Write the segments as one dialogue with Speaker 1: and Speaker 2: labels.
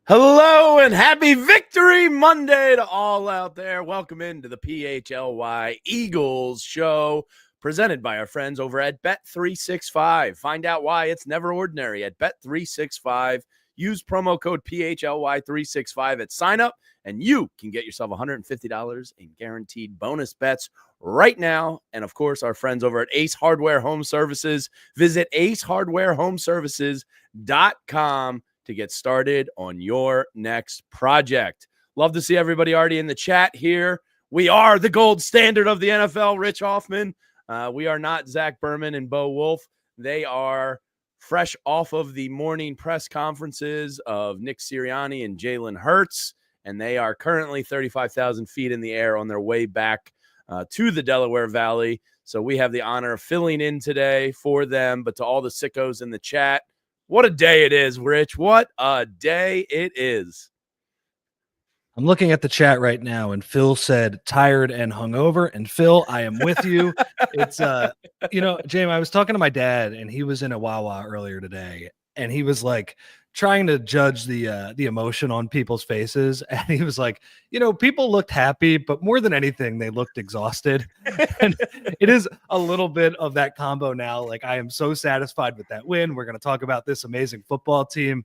Speaker 1: Hello and happy Victory Monday to all out there. Welcome into the PHLY Eagles show presented by our friends over at Bet365. Find out why it's never ordinary at Bet365. Use promo code PHLY365 at sign up and you can get yourself $150 in guaranteed bonus bets right now. And of course, our friends over at Ace Hardware Home Services. Visit acehardwarehomeservices.com to get started on your next project. Love to see everybody already in the chat here. We are the gold standard of the NFL, Rich Hoffman. We are not Zach Berman and Bo Wolf. They are fresh off of the morning press conferences of Nick Sirianni and Jalen Hurts, and they are currently 35,000 feet in the air on their way back to the Delaware Valley. So we have the honor of filling in today for them. But to all the sickos in the chat, what a day it is, Rich. What a day it is.
Speaker 2: I'm looking at the chat right now, and Phil said tired and hungover. And Phil, I am with you. It's James, I was talking to my dad, and he was in a Wawa earlier today, and he was like trying to judge the emotion on people's faces, and he was like, people looked happy, but more than anything, they looked exhausted. And it is a little bit of that combo now. Like, I am so satisfied with that win. We're going to talk about this amazing football team.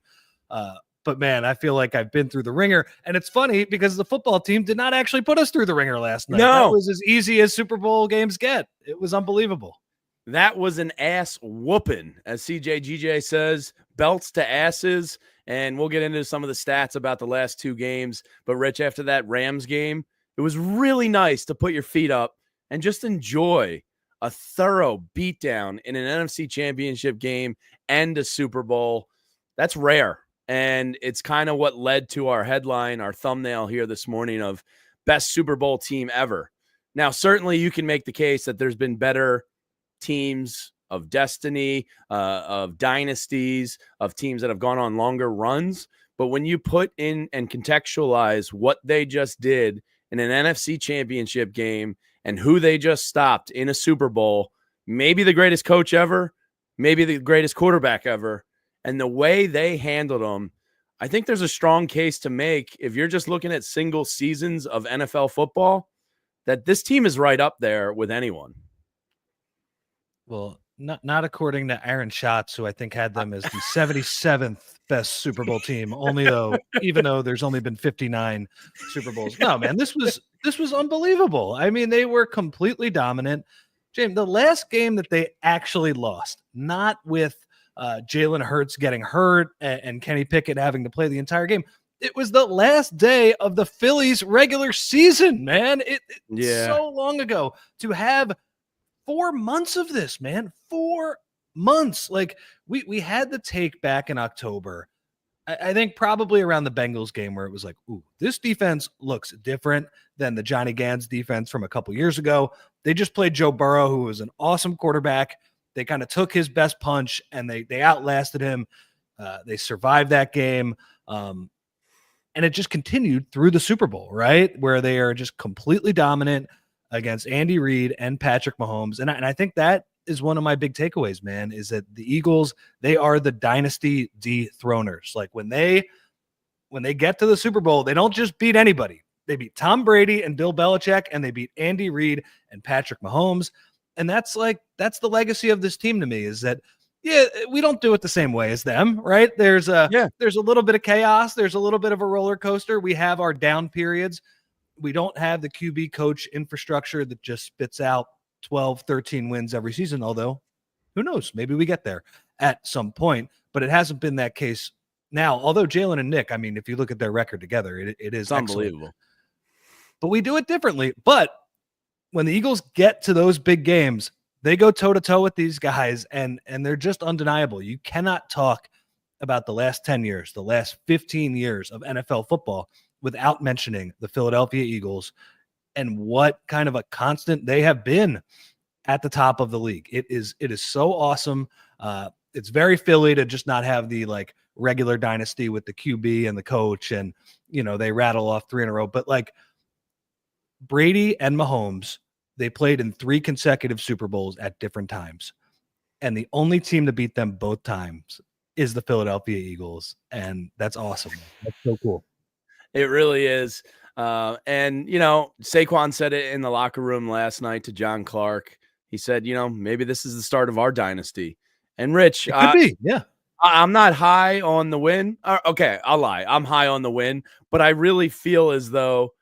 Speaker 2: But man, I feel like I've been through the ringer. And it's funny because the football team did not actually put us through the ringer last night.
Speaker 1: No.
Speaker 2: That was as easy as Super Bowl games get. It was unbelievable.
Speaker 1: That was an ass whooping, as CJGJ says, belts to asses. And we'll get into some of the stats about the last two games. But Rich, after that Rams game, it was really nice to put your feet up and just enjoy a thorough beatdown in an NFC championship game and a Super Bowl. That's rare. And it's kind of what led to our headline, our thumbnail here this morning of best Super Bowl team ever. Now, certainly you can make the case that there's been better teams of destiny, of dynasties, of teams that have gone on longer runs. But when you put in and contextualize what they just did in an NFC championship game and who they just stopped in a Super Bowl, maybe the greatest coach ever, maybe the greatest quarterback ever, and the way they handled them, I think there's a strong case to make if you're just looking at single seasons of NFL football, that this team is right up there with anyone.
Speaker 2: Well, not according to Aaron Schatz, who I think had them as the 77th best Super Bowl team, even though there's only been 59 Super Bowls. No, man, this was unbelievable. I mean, they were completely dominant. James, the last game that they actually lost, not with Jalen Hurts getting hurt and Kenny Pickett having to play the entire game. It was the last day of the Phillies regular season, man. It's so long ago to have 4 months of this, man. 4 months. Like we had the take back in October. I think probably around the Bengals game where it was like, ooh, this defense looks different than the Johnny Gans defense from a couple years ago. They just played Joe Burrow, who was an awesome quarterback. They kind of took his best punch and they outlasted him. They survived that game. And it just continued through the Super Bowl, right? Where they are just completely dominant against Andy Reid and Patrick Mahomes. And I think that is one of my big takeaways, man, is that the Eagles, they are the dynasty dethroners. Like when they get to the Super Bowl, they don't just beat anybody. They beat Tom Brady and Bill Belichick, and they beat Andy Reid and Patrick Mahomes. And that's the legacy of this team to me, is that, we don't do it the same way as them, right? There's a little bit of chaos. There's a little bit of a roller coaster. We have our down periods. We don't have the QB coach infrastructure that just spits out 12, 13 wins every season. Although, who knows? Maybe we get there at some point, but it hasn't been that case now. Although Jalen and Nick, I mean, if you look at their record together, it is
Speaker 1: unbelievable.
Speaker 2: Excellent. But we do it differently. But when the Eagles get to those big games, they go toe-to-toe with these guys, and they're just undeniable. You cannot talk about the last 10 years, the last 15 years of NFL football without mentioning the Philadelphia Eagles and what kind of a constant they have been at the top of the league. It is so awesome. It's very Philly to just not have the like regular dynasty with the QB and the coach, and they rattle off 3 in a row. But like Brady and Mahomes, they played in 3 consecutive Super Bowls at different times. And the only team to beat them both times is the Philadelphia Eagles, and that's awesome. That's so cool.
Speaker 1: It really is. And, Saquon said it in the locker room last night to John Clark. He said, maybe this is the start of our dynasty. And Rich,
Speaker 2: It could be, yeah.
Speaker 1: I'm not high on the win. Okay, I'll lie. I'm high on the win, but I really feel as though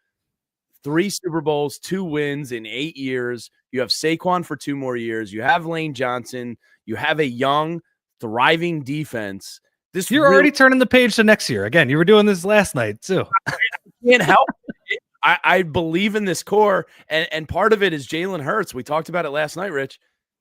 Speaker 1: 3 Super Bowls, 2 wins in 8 years. You have Saquon for 2 more years. You have Lane Johnson. You have a young, thriving defense.
Speaker 2: You're already turning the page to next year. Again, you were doing this last night too.
Speaker 1: I can't help it. I believe in this core, and part of it is Jalen Hurts. We talked about it last night, Rich.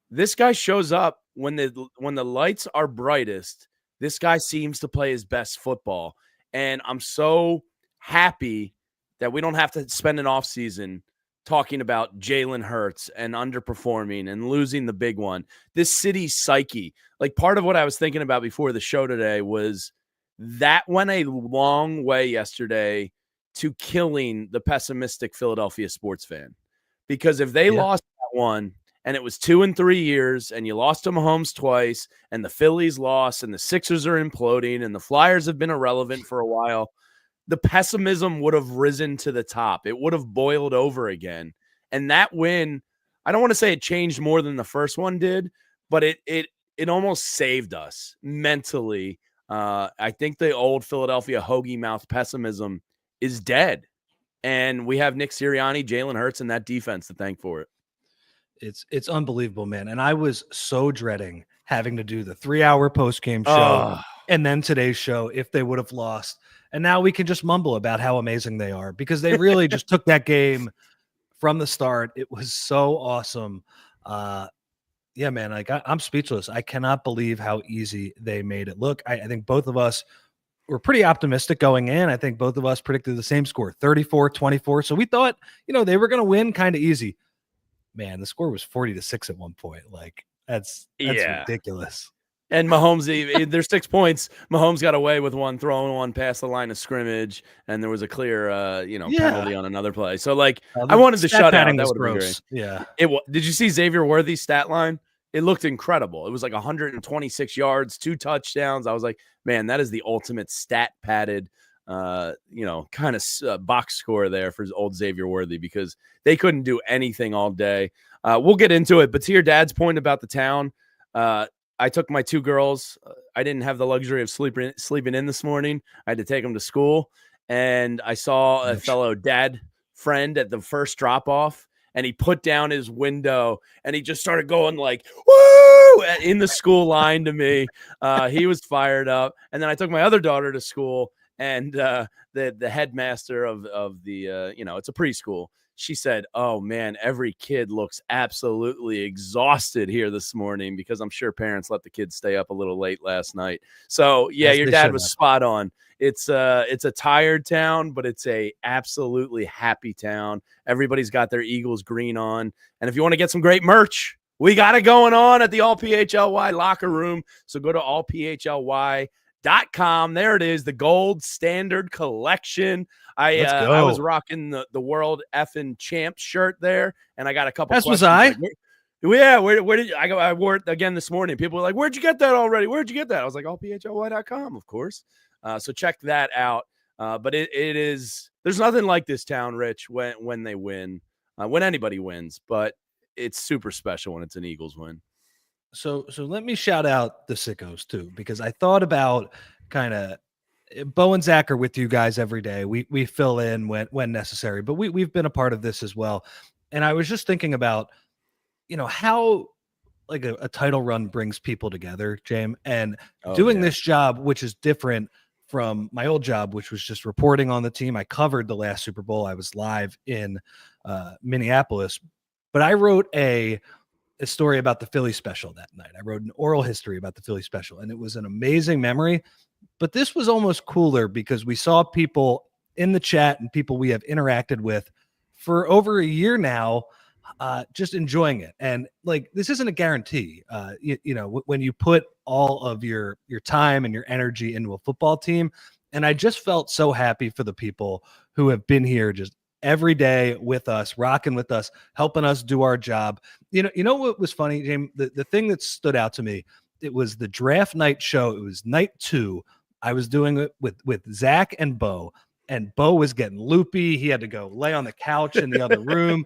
Speaker 1: This guy shows up when the lights are brightest. This guy seems to play his best football, and I'm so happy that we don't have to spend an offseason talking about Jalen Hurts and underperforming and losing the big one. This city's psyche, like part of what I was thinking about before the show today was that went a long way yesterday to killing the pessimistic Philadelphia sports fan. Because if they lost that one and it was 2 and 3 years and you lost to Mahomes twice and the Phillies lost and the Sixers are imploding and the Flyers have been irrelevant for a while, the pessimism would have risen to the top. It would have boiled over again. And that win, I don't want to say it changed more than the first one did, but it almost saved us mentally. I think the old Philadelphia hoagie mouth pessimism is dead. And we have Nick Sirianni, Jalen Hurts, and that defense to thank for it.
Speaker 2: It's unbelievable, man. And I was so dreading having to do the 3-hour post-game show and then today's show if they would have lost. And now we can just mumble about how amazing they are because they really just took that game from the start. It was so awesome. Yeah, man, like I'm speechless. I cannot believe how easy they made it look. I think both of us were pretty optimistic going in. I think both of us predicted the same score, 34-24. So we thought, they were going to win kind of easy. Man, the score was 40-6 at one point. Like that's ridiculous.
Speaker 1: And Mahomes, there's 6 points. Mahomes got away with one, throwing one past the line of scrimmage, and there was a clear, penalty on another play. So, I wanted the shutout. That would have been great.
Speaker 2: Yeah.
Speaker 1: Did you see Xavier Worthy's stat line? It looked incredible. It was like 126 yards, 2 touchdowns. I was like, man, that is the ultimate stat padded, kind of box score there for old Xavier Worthy because they couldn't do anything all day. We'll get into it, but to your dad's point about the town, I took my 2 girls. I didn't have the luxury of sleeping in this morning. I had to take them to school, and I saw a fellow dad friend at the first drop off, and he put down his window and he just started going like, woo, in the school line to me. He was fired up. And then I took my other daughter to school, and the headmaster of the, it's a preschool. She said, oh, man, every kid looks absolutely exhausted here this morning because I'm sure parents let the kids stay up a little late last night. So, yeah, your dad was spot on. It's a tired town, but it's a absolutely happy town. Everybody's got their Eagles green on. And if you want to get some great merch, we got it going on at the All PHLY locker room. So go to allphly.com. There it is, the gold standard collection. I was rocking the world effing champ shirt there, and I got a couple.
Speaker 2: As was I.
Speaker 1: Where did I wore it again this morning? People were like, "Where'd you get that already? Where'd you get that?" I was like, allphly.com, of course. So check that out. But it is. There's nothing like this town, Rich, when they win, when anybody wins. But it's super special when it's an Eagles win.
Speaker 2: So let me shout out the sickos too, because I thought about kind of. Bo and Zach are with you guys every day. We fill in when necessary, but we've been a part of this as well. And I was just thinking about, how like a title run brings people together, James, and doing this job, which is different from my old job, which was just reporting on the team. I covered the last Super Bowl. I was live in Minneapolis, but I wrote a story about the Philly special that night. I wrote an oral history about the Philly special, and it was an amazing memory. But this was almost cooler because we saw people in the chat and people we have interacted with for over a year now, just enjoying it. And like, this isn't a guarantee. When you put all of your time and your energy into a football team, and I just felt so happy for the people who have been here just every day with us, rocking with us, helping us do our job. You know what was funny, James? The thing that stood out to me it was the draft night show. It was night 2. I was doing it with Zach and Bo, and Bo was getting loopy. He had to go lay on the couch in the other room.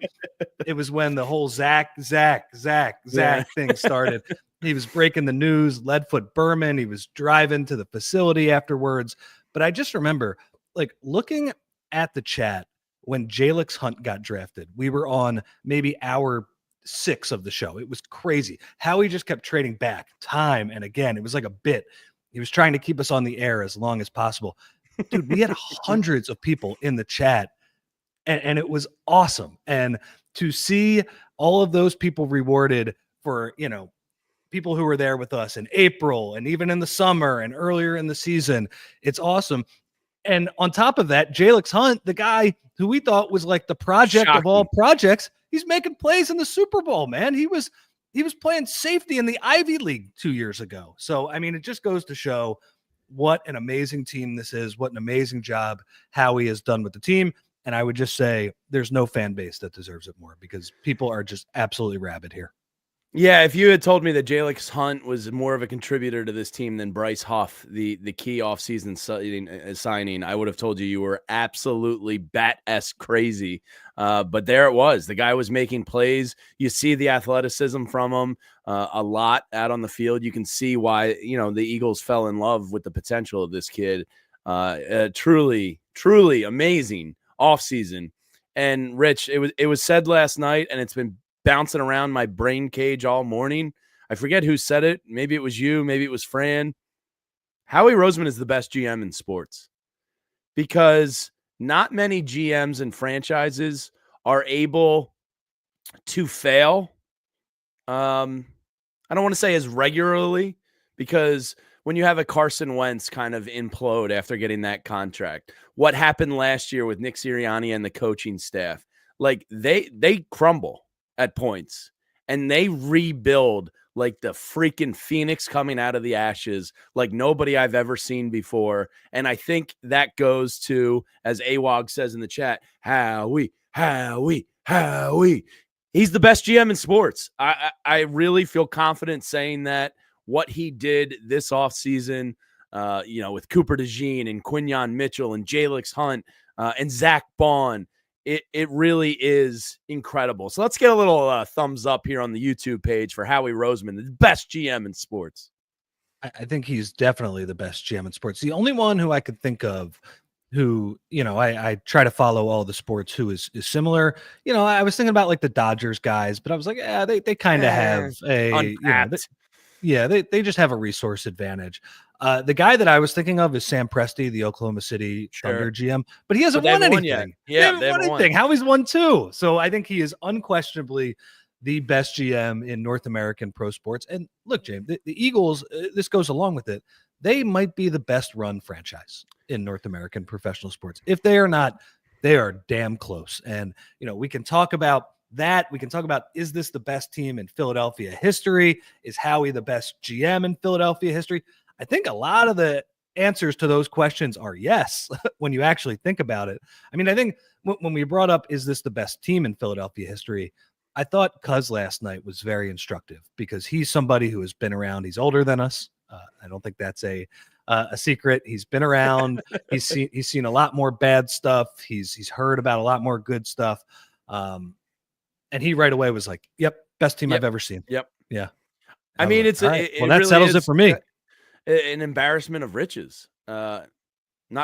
Speaker 2: It was when the whole Zach thing started. He was breaking the news, Leadfoot Berman. He was driving to the facility afterwards. But I just remember like looking at the chat when Jalen Hunt got drafted. We were on maybe hour 6 of the show. It was crazy how he just kept trading back time and again. It was like a bit. He was trying to keep us on the air as long as possible. Dude, we had hundreds of people in the chat, and it was awesome. And to see all of those people rewarded for, people who were there with us in April and even in the summer and earlier in the season, it's awesome. And on top of that, Jalen Hunt, the guy who we thought was like the project of all projects, he's making plays in the Super Bowl, man. He was playing safety in the Ivy League 2 years ago. So, I mean, it just goes to show what an amazing team this is, what an amazing job Howie has done with the team. And I would just say there's no fan base that deserves it more because people are just absolutely rabid here.
Speaker 1: Yeah, if you had told me that Jalen Hunt was more of a contributor to this team than Bryce Huff, the key offseason signing, I would have told you were absolutely bat-esque crazy. But there it was. The guy was making plays. You see the athleticism from him a lot out on the field. You can see why, the Eagles fell in love with the potential of this kid. Truly, truly amazing offseason. And Rich, it was said last night, and it's been bouncing around my brain cage all morning. I forget who said it. Maybe it was you. Maybe it was Fran. Howie Roseman is the best GM in sports because not many GMs and franchises are able to fail. I don't want to say as regularly because when you have a Carson Wentz kind of implode after getting that contract, what happened last year with Nick Sirianni and the coaching staff, like they crumble at points and they rebuild like the freaking Phoenix coming out of the ashes, like nobody I've ever seen before. And I think that goes to, as AWOG says in the chat, Howie. He's the best GM in sports. I really feel confident saying that. What he did this offseason, with Cooper DeJean and Quinyon Mitchell and Jalen Hunt and Zack Baun, it really is incredible. So let's get a little thumbs up here on the YouTube page for Howie Roseman, the best GM in sports.
Speaker 2: I think he's definitely the best GM in sports. The only one who I could think of who, I try to follow all the sports who is similar. I was thinking about like the Dodgers guys, but I was like, yeah, they kind of have a, they just have a resource advantage. The guy that I was thinking of is Sam Presti, the Oklahoma City Thunder GM, but he hasn't won anything.
Speaker 1: Yeah,
Speaker 2: they haven't won anything. Howie's won 2. So I think he is unquestionably the best GM in North American pro sports. And look, James, the Eagles, this goes along with it. They might be the best run franchise in North American professional sports. If they are not, they are damn close. And, we can talk about that. We can talk about, is this the best team in Philadelphia history? Is Howie the best GM in Philadelphia history? I think a lot of the answers to those questions are yes, when you actually think about it. I mean, I think when we brought up, is this the best team in Philadelphia history? I thought Cuz last night was very instructive because he's somebody who has been around. He's older than us. I don't think that's a secret. He's been around. He's seen a lot more bad stuff. He's heard about a lot more good stuff. And he right away was like, "Yep, best team I've ever seen."
Speaker 1: Yep.
Speaker 2: Yeah.
Speaker 1: I mean,
Speaker 2: like,
Speaker 1: it's
Speaker 2: right.
Speaker 1: it
Speaker 2: well, that
Speaker 1: really
Speaker 2: settles it for me.
Speaker 1: An embarrassment of riches. Not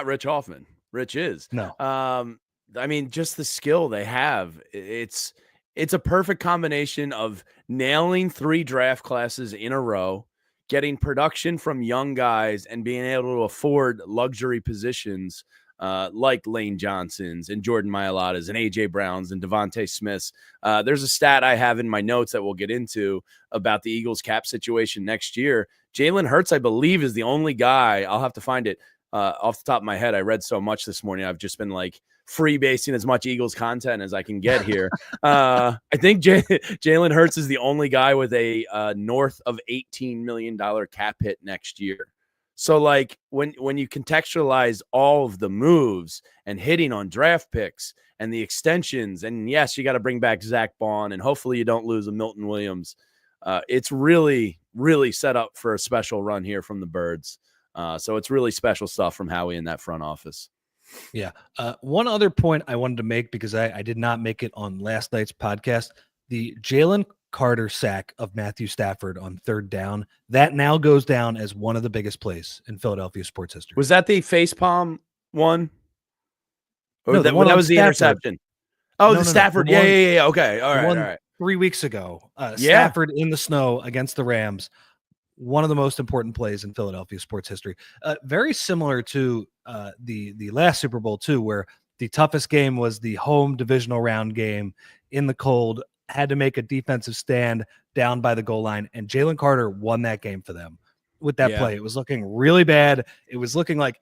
Speaker 1: Rich Hoffman. Rich is.
Speaker 2: No.
Speaker 1: I mean, just the skill they have. It's a perfect combination of nailing 3 draft classes in a row, getting production from young guys, and being able to afford luxury positions like Lane Johnson's and Jordan Mailata's and A.J. Brown's and Devontae Smith's. There's a stat I have in my notes that we'll get into about the Eagles cap situation next year. Jalen Hurts, I believe, is the only guy. I'll have to find it off the top of my head. I read so much this morning. I've just been like freebasing as much Eagles content as I can get here. I think Jalen Hurts is the only guy with a north of $18 million cap hit next year. So like when you contextualize all of the moves and hitting on draft picks and the extensions, and yes, you got to bring back Zack Baun, and hopefully you don't lose a Milton Williams. It's really, really set up for a special run here from the Birds. So it's really special stuff from Howie in that front office.
Speaker 2: Yeah. One other point I wanted to make, because I did not make it on last night's podcast, the Jalen Carter sack of Matthew Stafford on third down, that now goes down as one of the biggest plays in Philadelphia sports history.
Speaker 1: Was that the facepalm one? Or
Speaker 2: No,
Speaker 1: that
Speaker 2: was
Speaker 1: the interception? Oh, the Stafford.
Speaker 2: The
Speaker 1: Yeah. Okay. All right.
Speaker 2: 3 weeks ago, Stafford in the snow against the Rams. One of the most important plays in Philadelphia sports history. Very similar to the last Super Bowl too, where the toughest game was the home divisional round game in the cold, had to make a defensive stand down by the goal line, and Jalen Carter won that game for them with that play. It was looking really bad. It was looking like,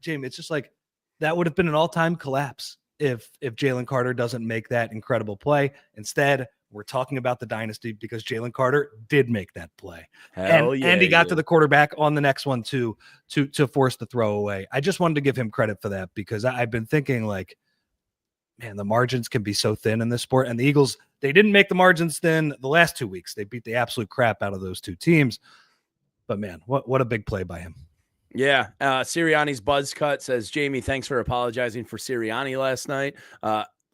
Speaker 2: Jamie, it's just like that would have been an all-time collapse if Jalen Carter doesn't make that incredible play. Instead, we're talking about the dynasty because Jalen Carter did make that play. And he got to the quarterback on the next one to force the throwaway. I just wanted to give him credit for that, because I've been thinking, like, man, the margins can be so thin in this sport. And the Eagles, they didn't make the margins thin the last 2 weeks. They beat the absolute crap out of those two teams. But man, what a big play by him.
Speaker 1: Yeah. Sirianni's buzz cut says, Jamie, thanks for apologizing for Sirianni last night.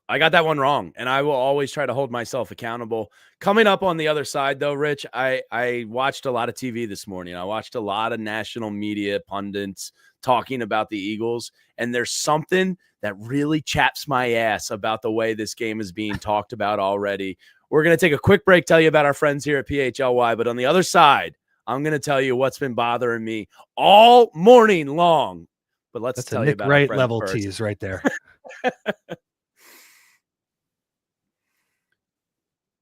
Speaker 1: I got that one wrong, and I will always try to hold myself accountable. Coming up on the other side, though, Rich, I watched a lot of TV this morning. I watched a lot of national media pundits talking about the Eagles, and there's something that really chaps my ass about the way this game is being talked about already. We're going to take a quick break, tell you about our friends here at PHLY, but on the other side, I'm going to tell you what's been bothering me all morning long. But let's tell you about
Speaker 2: right level first. Tease right there.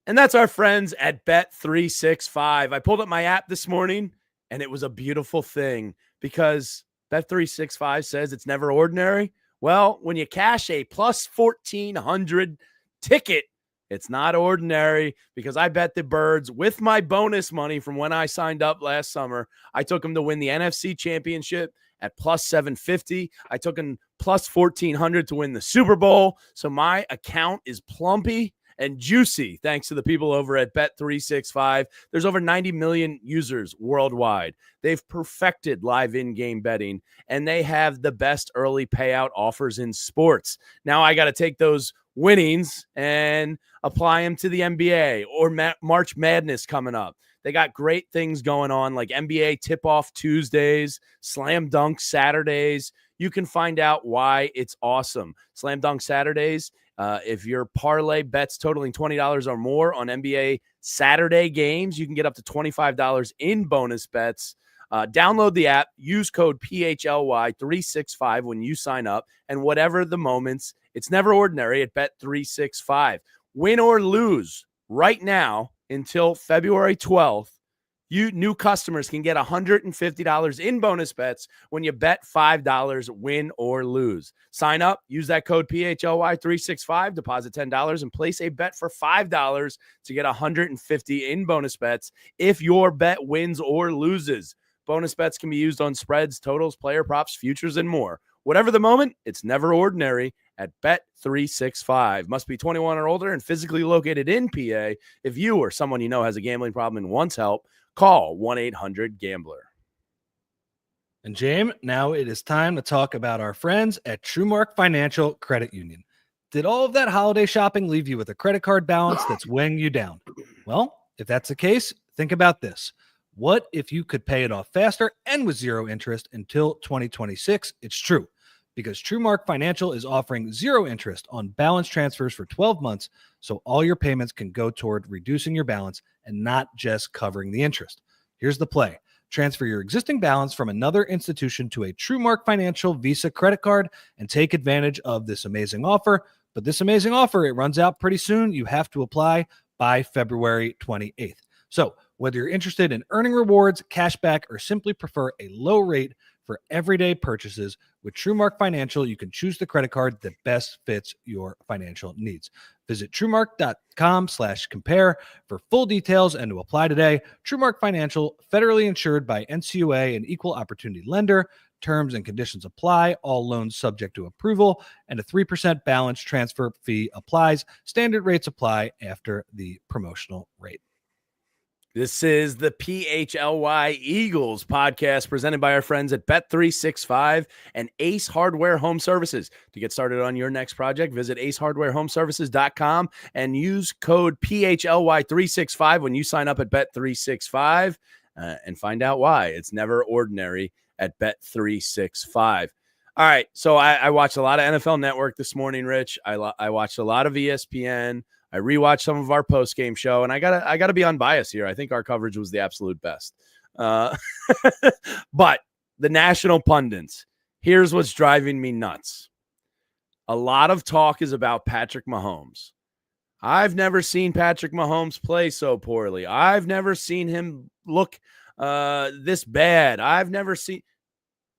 Speaker 1: And that's our friends at Bet365. I pulled up my app this morning, and it was a beautiful thing, because Bet365 says it's never ordinary. Well, when you cash a plus 1,400 ticket, it's not ordinary, because I bet the Birds with my bonus money from when I signed up last summer. I took them to win the NFC Championship at plus 750. I took them plus 1,400 to win the Super Bowl. So my account is plumpy and juicy thanks to the people over at Bet365. There's over 90 million users worldwide. They've perfected live in-game betting, and they have the best early payout offers in sports. Now I got to take those winnings and apply them to the NBA or March Madness coming up. They got great things going on, like NBA tip-off Tuesdays, slam dunk Saturdays. You can find out why it's awesome. Slam dunk Saturdays, if your parlay bets totaling $20 or more on NBA Saturday games, you can get up to $25 in bonus bets. Download the app, use code PHLY365 when you sign up, and whatever the moments, it's never ordinary at Bet365. Win or lose right now until February 12th, you new customers can get $150 in bonus bets when you bet $5, win or lose. Sign up, use that code PHLY365, deposit $10, and place a bet for $5 to get $150 in bonus bets if your bet wins or loses. Bonus bets can be used on spreads, totals, player props, futures, and more. Whatever the moment, it's never ordinary at Bet365. Must be 21 or older and physically located in PA. If you or someone you know has a gambling problem and wants help, call 1-800-GAMBLER.
Speaker 2: And James, now it is time to talk about our friends at TrueMark Financial Credit Union. Did all of that holiday shopping leave you with a credit card balance that's weighing you down? Well, if that's the case, think about this. What if you could pay it off faster and with zero interest until 2026? It's true, because TrueMark Financial is offering zero interest on balance transfers for 12 months, so all your payments can go toward reducing your balance and not just covering the interest. Here's the play. Transfer your existing balance from another institution to a TrueMark Financial Visa credit card and take advantage of this amazing offer. But this amazing offer, it runs out pretty soon. You have to apply by February 28th. So whether you're interested in earning rewards, cashback, or simply prefer a low rate for everyday purchases, with TrueMark Financial, you can choose the credit card that best fits your financial needs. Visit TrueMark.com/compare for full details and to apply today. TrueMark Financial, federally insured by NCUA, an equal opportunity lender. Terms and conditions apply. All loans subject to approval, and a 3% balance transfer fee applies. Standard rates apply after the promotional rate.
Speaker 1: This is the PHLY Eagles podcast presented by our friends at Bet365 and Ace Hardware Home Services. To get started on your next project, visit acehardwarehomeservices.com and use code PHLY365 when you sign up at Bet365 and find out why. It's never ordinary at Bet365. All right, so I watched a lot of NFL Network this morning, Rich. I watched a lot of ESPN. I rewatched some of our post-game show, and I gotta be unbiased here. I think our coverage was the absolute best. But the national pundits, here's what's driving me nuts. A lot of talk is about Patrick Mahomes. I've never seen Patrick Mahomes play so poorly. I've never seen him look this bad. I've never seen...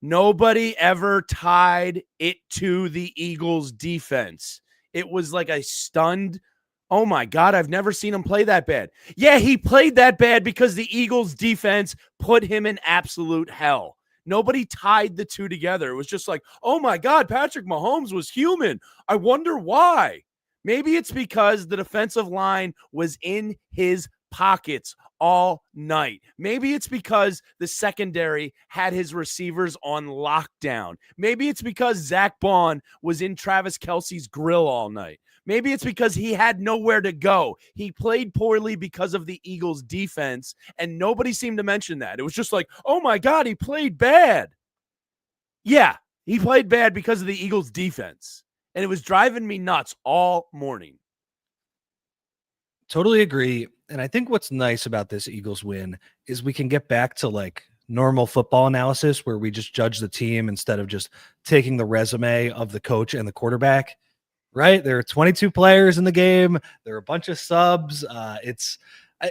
Speaker 1: Nobody ever tied it to the Eagles' defense. It was like a stunned... Oh my God, I've never seen him play that bad. Yeah, he played that bad because the Eagles defense put him in absolute hell. Nobody tied the two together. It was just like, oh my God, Patrick Mahomes was human. I wonder why. Maybe it's because the defensive line was in his pockets all night. Maybe it's because the secondary had his receivers on lockdown. Maybe it's because Zack Baun was in Travis Kelce's grill all night. Maybe it's because he had nowhere to go. He played poorly because of the Eagles' defense, and nobody seemed to mention that. It was just like, oh my God, he played bad. Yeah, he played bad because of the Eagles' defense, and it was driving me nuts all morning.
Speaker 2: Totally agree. And I think what's nice about this Eagles win is we can get back to like normal football analysis where we just judge the team instead of just taking the resume of the coach and the quarterback. Right. There are 22 players in the game. There are a bunch of subs.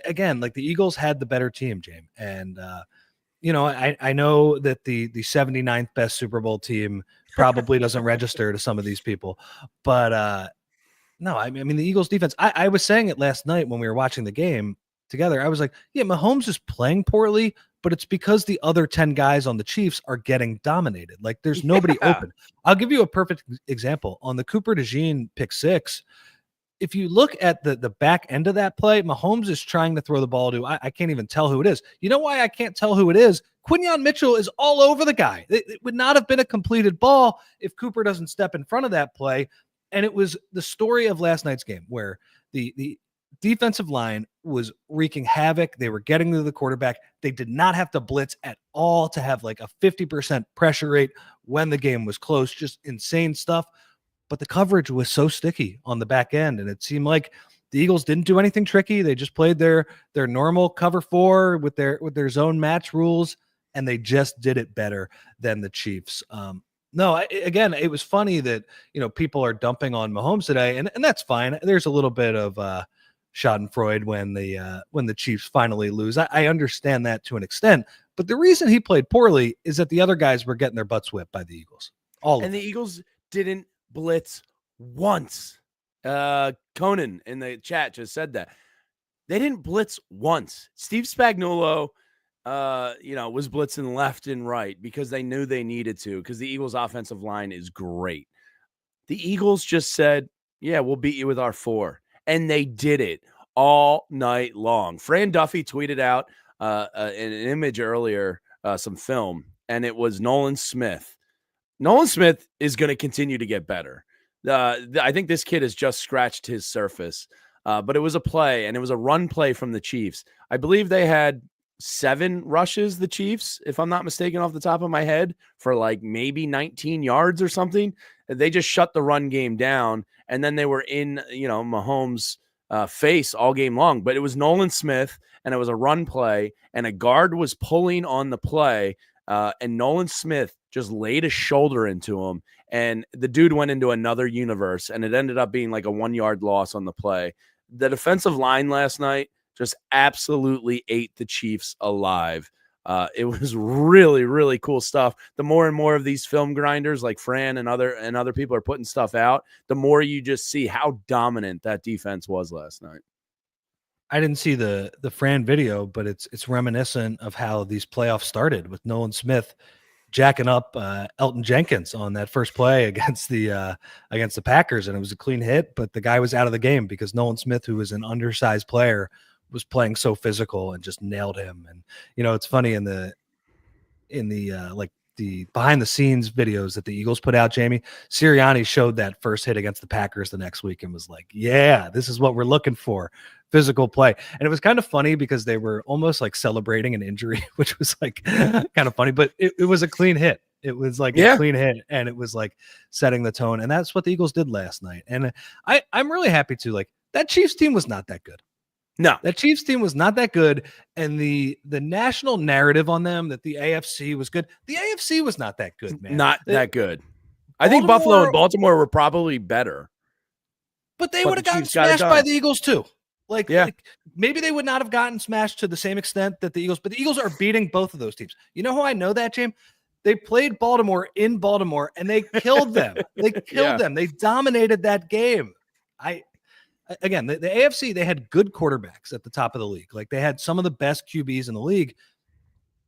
Speaker 2: Again, like the Eagles had the better team, James. And, I know that the 79th best Super Bowl team probably doesn't register to some of these people. But no, I mean, the Eagles defense, I was saying it last night when we were watching the game together. I was like, yeah, Mahomes is playing poorly, but it's because the other 10 guys on the Chiefs are getting dominated. Like there's nobody open. I'll give you a perfect example. On the Cooper DeJean pick 6, if you look at the back end of that play, Mahomes is trying to throw the ball to, I can't even tell who it is. You know why I can't tell who it is? Quinyon Mitchell is all over the guy. It would not have been a completed ball if Cooper doesn't step in front of that play. And it was the story of last night's game where the defensive line was wreaking havoc. They were getting to the quarterback. They did not have to blitz at all to have like a 50% pressure rate when the game was close. Just insane stuff. But the coverage was so sticky on the back end, and it seemed like the Eagles didn't do anything tricky. They just played their normal cover 4 with their zone match rules, and they just did it better than the Chiefs. Again, it was funny that, people are dumping on Mahomes today, and that's fine. There's a little bit of schadenfreude when the Chiefs finally lose. I understand that to an extent, but the reason he played poorly is that the other guys were getting their butts whipped by the Eagles.
Speaker 1: The Eagles didn't blitz once. Conan in the chat just said that. They didn't blitz once. Steve Spagnuolo was blitzing left and right because they knew they needed to, because the Eagles offensive line is great. The Eagles just said, yeah, we'll beat you with our 4. And they did it all night long. Fran Duffy tweeted out an image earlier, some film, and it was Nolan Smith. Nolan Smith is going to continue to get better. I think this kid has just scratched his surface. But it was a play, and it was a run play from the Chiefs. I believe they had 7 rushes, the Chiefs, if I'm not mistaken, off the top of my head, for like maybe 19 yards or something. They just shut the run game down, and then they were in, Mahomes' face all game long. But it was Nolan Smith, and it was a run play, and a guard was pulling on the play, and Nolan Smith just laid a shoulder into him, and the dude went into another universe, and it ended up being like a 1-yard loss on the play. The defensive line last night just absolutely ate the Chiefs alive. It was really, really cool stuff. The more and more of these film grinders like Fran and other people are putting stuff out, the more you just see how dominant that defense was last night.
Speaker 2: I didn't see the Fran video, but it's reminiscent of how these playoffs started with Nolan Smith jacking up Elton Jenkins on that first play against the Packers, and it was a clean hit, but the guy was out of the game because Nolan Smith, who was an undersized player, was playing so physical and just nailed him. And it's funny in the like the behind the scenes videos that the Eagles put out, Jamie, Sirianni showed that first hit against the Packers the next week and was like, yeah, this is what we're looking for. Physical play. And it was kind of funny because they were almost like celebrating an injury, which was like kind of funny, but it was a clean hit. It was like a clean hit, and it was like setting the tone. And that's what the Eagles did last night. And I'm really happy to, like, that Chiefs team was not that good.
Speaker 1: No,
Speaker 2: that Chiefs team was not that good. And the national narrative on them that the AFC was good. The AFC was not that good, man.
Speaker 1: Not that good. I think Buffalo and Baltimore were probably better.
Speaker 2: But they would have gotten smashed by the Eagles too. Like maybe they would not have gotten smashed to the same extent that the Eagles, but the Eagles are beating both of those teams. You know how I know that, James? They played Baltimore in Baltimore and they killed them. They killed them. They dominated that game. Again, the AFC, they had good quarterbacks at the top of the league. Like, they had some of the best QBs in the league,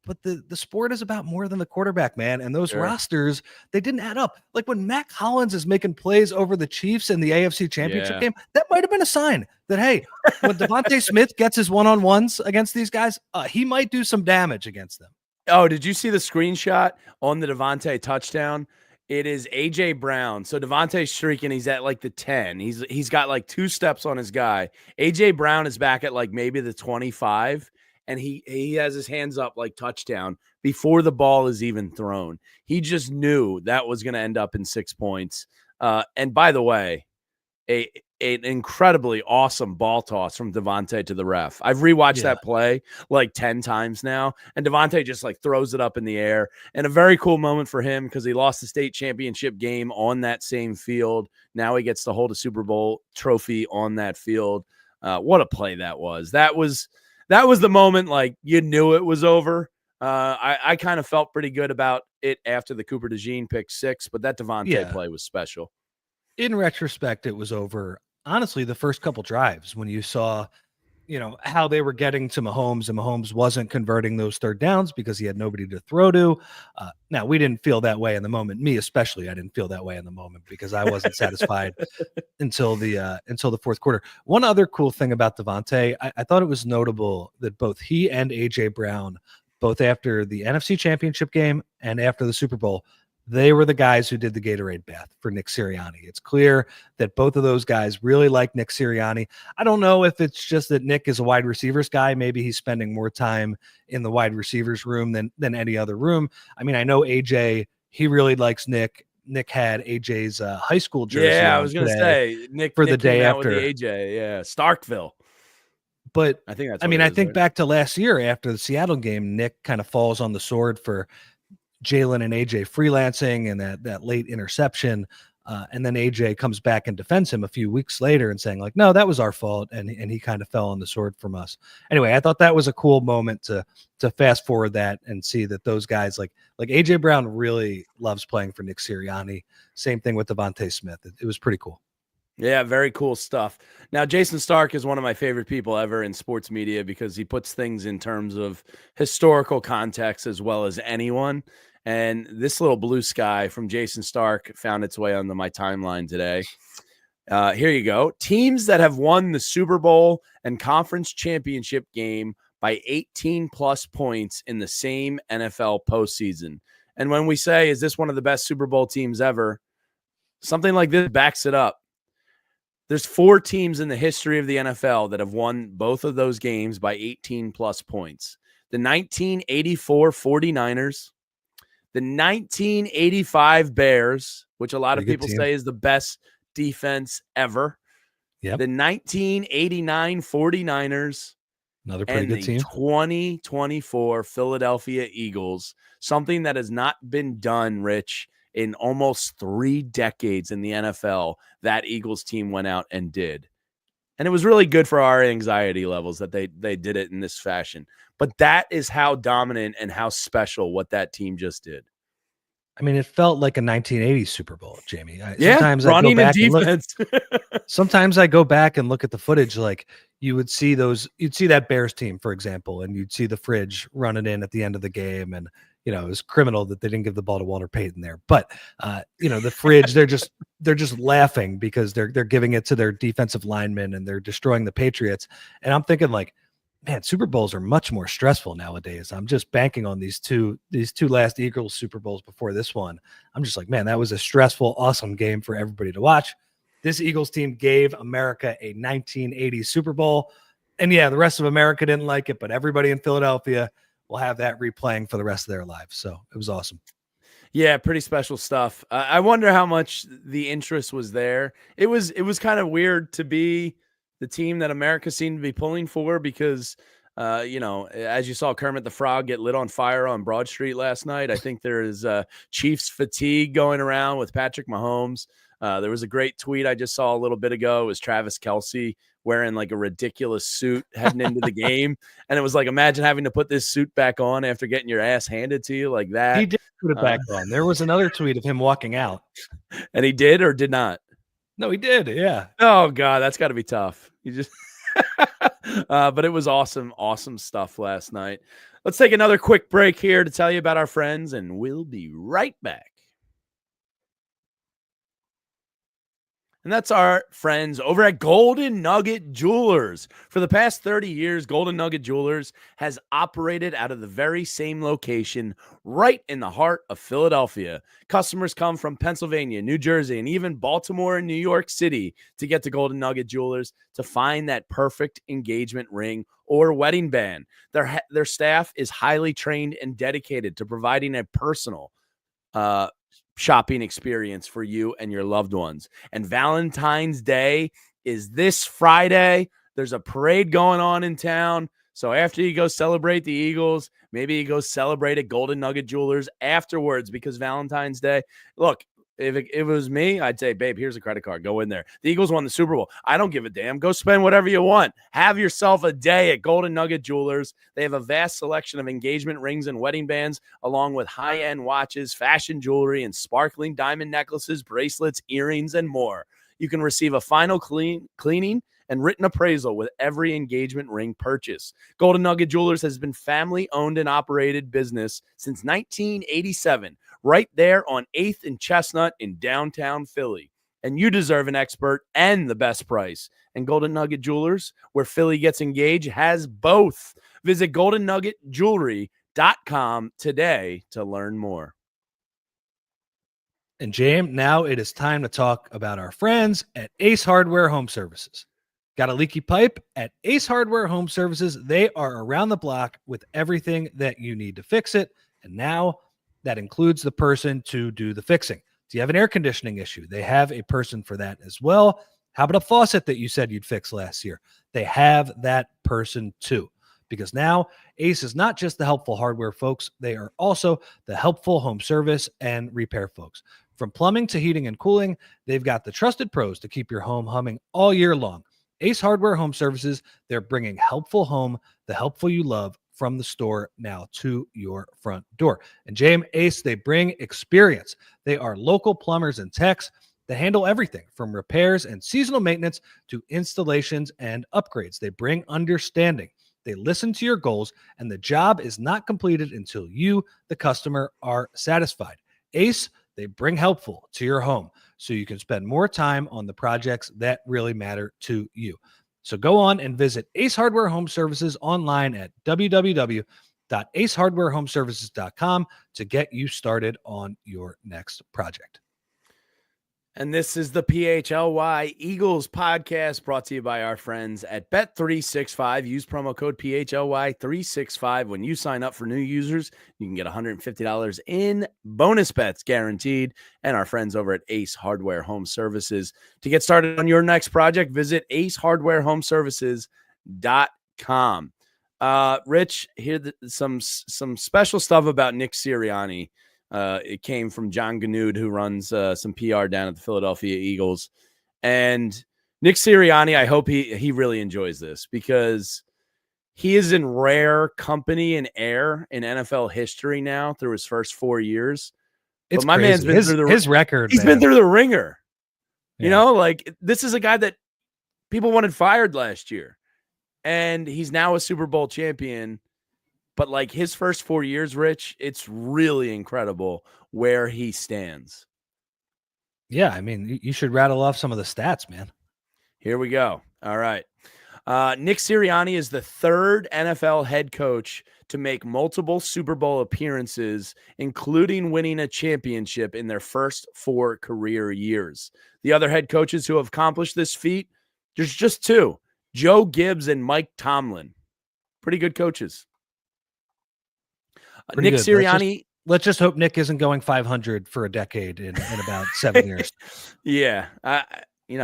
Speaker 2: but the sport is about more than the quarterback, man. And those rosters, they didn't add up. Like, when Mac Hollins is making plays over the Chiefs in the AFC Championship game, that might have been a sign that, hey, when Devontae Smith gets his one-on-ones against these guys, he might do some damage against them.
Speaker 1: Oh, did you see the screenshot on the Devontae touchdown? It is A.J. Brown. So Devontae's streaking. He's at like the 10. He's got like 2 steps on his guy. A.J. Brown is back at like maybe the 25, and he has his hands up like touchdown before the ball is even thrown. He just knew that was going to end up in 6 points. And by the way, an incredibly awesome ball toss from Devontae to the ref. I've rewatched that play like 10 times now, and Devontae just like throws it up in the air, and a very cool moment for him because he lost the state championship game on that same field. Now he gets to hold a Super Bowl trophy on that field. What a play that was. That was the moment, like, you knew it was over. I kind of felt pretty good about it after the Cooper DeJean pick 6, but that Devontae play was special.
Speaker 2: In retrospect, it was over. Honestly, the first couple drives when you saw, how they were getting to Mahomes, and Mahomes wasn't converting those third downs because he had nobody to throw to. Now, we didn't feel that way in the moment. Me especially, I didn't feel that way in the moment because I wasn't satisfied until the fourth quarter. One other cool thing about Devontae, I thought it was notable that both he and A.J. Brown, both after the NFC Championship game and after the Super Bowl, they were the guys who did the Gatorade bath for Nick Sirianni. It's clear that both of those guys really like Nick Sirianni. I don't know if it's just that Nick is a wide receivers guy. Maybe he's spending more time in the wide receivers room than any other room. I mean, I know AJ, he really likes Nick. Nick had AJ's high school jersey.
Speaker 1: Yeah, I was going to say Nick
Speaker 2: for the day after
Speaker 1: with the AJ. Yeah, Starkville.
Speaker 2: But
Speaker 1: I think that's.
Speaker 2: I think back to last year after the Seattle game, Nick kind of falls on the sword for Jalen and AJ freelancing and that late interception. And then AJ comes back and defends him a few weeks later and saying, like, no, that was our fault. And he kind of fell on the sword from us. Anyway, I thought that was a cool moment to fast forward that and see that those guys like AJ Brown really loves playing for Nick Sirianni. Same thing with Devontae Smith. It was pretty cool.
Speaker 1: Yeah, very cool stuff. Now, Jason Stark is one of my favorite people ever in sports media because he puts things in terms of historical context as well as anyone. And this little blue sky from Jason Stark found its way onto my timeline today. Here you go. Teams that have won the Super Bowl and conference championship game by 18 plus points in the same NFL postseason. And when we say, is this one of the best Super Bowl teams ever? Something like this backs it up. There's 4 teams in the history of the NFL that have won both of those games by 18 plus points. The 1984 49ers, the 1985 Bears, which a lot of people say is the best defense ever.
Speaker 2: Yep.
Speaker 1: The 1989 49ers,
Speaker 2: another pretty good team.
Speaker 1: 2024 Philadelphia Eagles, something that has not been done, Rich, in almost 3 decades in the NFL. That Eagles team went out and did. And it was really good for our anxiety levels that they did it in this fashion. But that is how dominant and how special what that team just did.
Speaker 2: I mean, it felt like a 1980s Super Bowl, Jamie.
Speaker 1: Sometimes running and defense.
Speaker 2: Sometimes I go back and look at the footage. Like, you'd see that Bears team, for example, and you'd see the fridge running in at the end of the game. And, it was criminal that they didn't give the ball to Walter Payton there. But, the fridge, they're just laughing because they're giving it to their defensive linemen and they're destroying the Patriots. And I'm thinking, like, man, Super Bowls are much more stressful nowadays. I'm just banking on these two last Eagles Super Bowls before this one. I'm just like, man, that was a stressful, awesome game for everybody to watch. This Eagles team gave America a 1980 Super Bowl. And yeah, the rest of America didn't like it, but everybody in Philadelphia will have that replaying for the rest of their lives. So it was awesome.
Speaker 1: Yeah, pretty special stuff. I wonder how much the interest was there. It was kind of weird to be the team that America seemed to be pulling for because, as you saw Kermit the Frog get lit on fire on Broad Street last night. I think there is Chiefs fatigue going around with Patrick Mahomes. There was a great tweet I just saw a little bit ago. It was Travis Kelce wearing like a ridiculous suit heading into the game. And it was like, imagine having to put this suit back on after getting your ass handed to you like that.
Speaker 2: He did put it back on. There was another tweet of him walking out.
Speaker 1: And he did or did not?
Speaker 2: No, he did. Yeah.
Speaker 1: Oh, God, that's got to be tough. You just but it was awesome, awesome stuff last night. Let's take another quick break here to tell you about our friends, and we'll be right back. And that's our friends over at Golden Nugget Jewelers. For the past 30 years, Golden Nugget Jewelers has operated out of the very same location right in the heart of Philadelphia. Customers come from Pennsylvania, New Jersey, and even Baltimore and New York City to get to Golden Nugget Jewelers to find that perfect engagement ring or wedding band. Their staff is highly trained and dedicated to providing a personal shopping experience for you and your loved ones. And Valentine's Day is this Friday. There's a parade going on in town. So after you go celebrate the Eagles, maybe you go celebrate at Golden Nugget Jewelers afterwards, because Valentine's Day, look, if it was me, I'd say, babe, here's a credit card. Go in there. The Eagles won the Super Bowl. I don't give a damn. Go spend whatever you want. Have yourself a day at Golden Nugget Jewelers. They have a vast selection of engagement rings and wedding bands, along with high-end watches, fashion jewelry, and sparkling diamond necklaces, bracelets, earrings, and more. You can receive a final cleaning and written appraisal with every engagement ring purchase. Golden Nugget Jewelers has been family-owned and operated business since 1987, right there on 8th and Chestnut in downtown Philly. And you deserve an expert and the best price. And Golden Nugget Jewelers, where Philly gets engaged, has both. Visit goldennuggetjewelry.com today to learn more.
Speaker 2: And James, now it is time to talk about our friends at Ace Hardware Home Services. Got a leaky pipe? At Ace Hardware Home Services, they are around the block with everything that you need to fix it. And now that includes the person to do the fixing. Do you have an air conditioning issue? They have a person for that as well. How about a faucet that you said you'd fix last year? They have that person too. Because now Ace is not just the helpful hardware folks, they are also the helpful home service and repair folks. From plumbing to heating and cooling, they've got the trusted pros to keep your home humming all year long. Ace Hardware Home Services, they're bringing helpful home, the helpful you love, from the store now to your front door. And James, Ace, they bring experience. They are local plumbers and techs that handle everything from repairs and seasonal maintenance to installations and upgrades. They bring understanding. They listen to your goals, and the job is not completed until you, the customer, are satisfied. Ace, they bring helpful to your home so you can spend more time on the projects that really matter to you. So go on and visit Ace Hardware Home Services online at www.acehardwarehomeservices.com to get you started on your next project.
Speaker 1: And this is the PHLY Eagles podcast, brought to you by our friends at Bet365. Use promo code PHLY365 when you sign up. For new users, you can get $150 in bonus bets guaranteed. And our friends over at Ace Hardware Home Services. To get started on your next project, visit acehardwarehomeservices.com. Rich, here some special stuff about Nick Sirianni. It came from John Ganud, who runs some PR down at the Philadelphia Eagles. And Nick Sirianni, I hope he really enjoys this, because he is in rare company and air in NFL history now through his first 4 years.
Speaker 2: It's
Speaker 1: but my
Speaker 2: crazy.
Speaker 1: Man's been through
Speaker 2: his record.
Speaker 1: He's been through the ringer.
Speaker 2: Yeah.
Speaker 1: You know, like, this is a guy that people wanted fired last year, and he's now a Super Bowl champion. But like his first 4 years, Rich, it's really incredible where he stands.
Speaker 2: Yeah, I mean, you should rattle off some of the stats, man.
Speaker 1: Here we go. All right. Nick Sirianni is the third NFL head coach to make multiple Super Bowl appearances, including winning a championship in their first 4 career years. The other head coaches who have accomplished this feat, there's just 2, Joe Gibbs and Mike Tomlin. Pretty good coaches.
Speaker 2: Pretty
Speaker 1: Nick
Speaker 2: good.
Speaker 1: Sirianni.
Speaker 2: Let's just hope Nick isn't going 500 for a decade in about 7 years.
Speaker 1: Yeah. You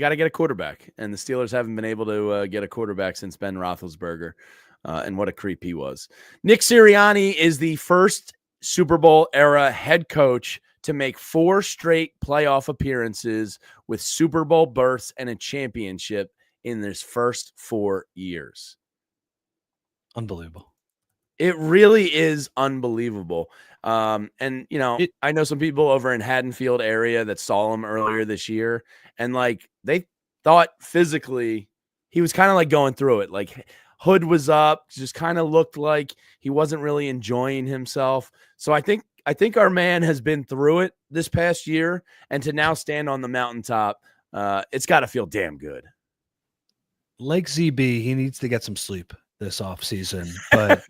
Speaker 1: got to get a quarterback, and the Steelers haven't been able to get a quarterback since Ben Roethlisberger, and what a creep he was. Nick Sirianni is the first Super Bowl era head coach to make 4 straight playoff appearances with Super Bowl berths and a championship in his first 4 years.
Speaker 2: Unbelievable.
Speaker 1: It really is unbelievable. I know some people over in Haddonfield area that saw him earlier this year, and like they thought physically he was kind of like going through it. Like hood was up, just kind of looked like he wasn't really enjoying himself. So I think our man has been through it this past year, and to now stand on the mountaintop, it's got to feel damn good.
Speaker 2: Like ZB, he needs to get some sleep this offseason, but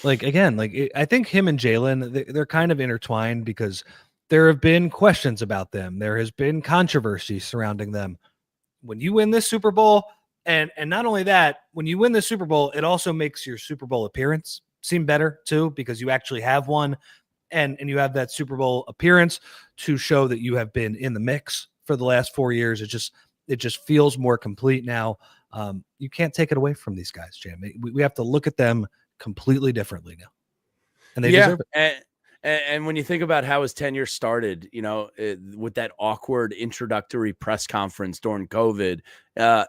Speaker 2: I think him and Jalen, they're kind of intertwined because there have been questions about them. There has been controversy surrounding them. When you win this Super Bowl, and not only that, when you win the Super Bowl, it also makes your Super Bowl appearance seem better too, because you actually have one, and you have that Super Bowl appearance to show that you have been in the mix for the last 4 years. It just feels more complete now. You can't take it away from these guys, Jam. We have to look at them completely differently now, and they deserve it.
Speaker 1: And when you think about how his tenure started, with that awkward introductory press conference during COVID, I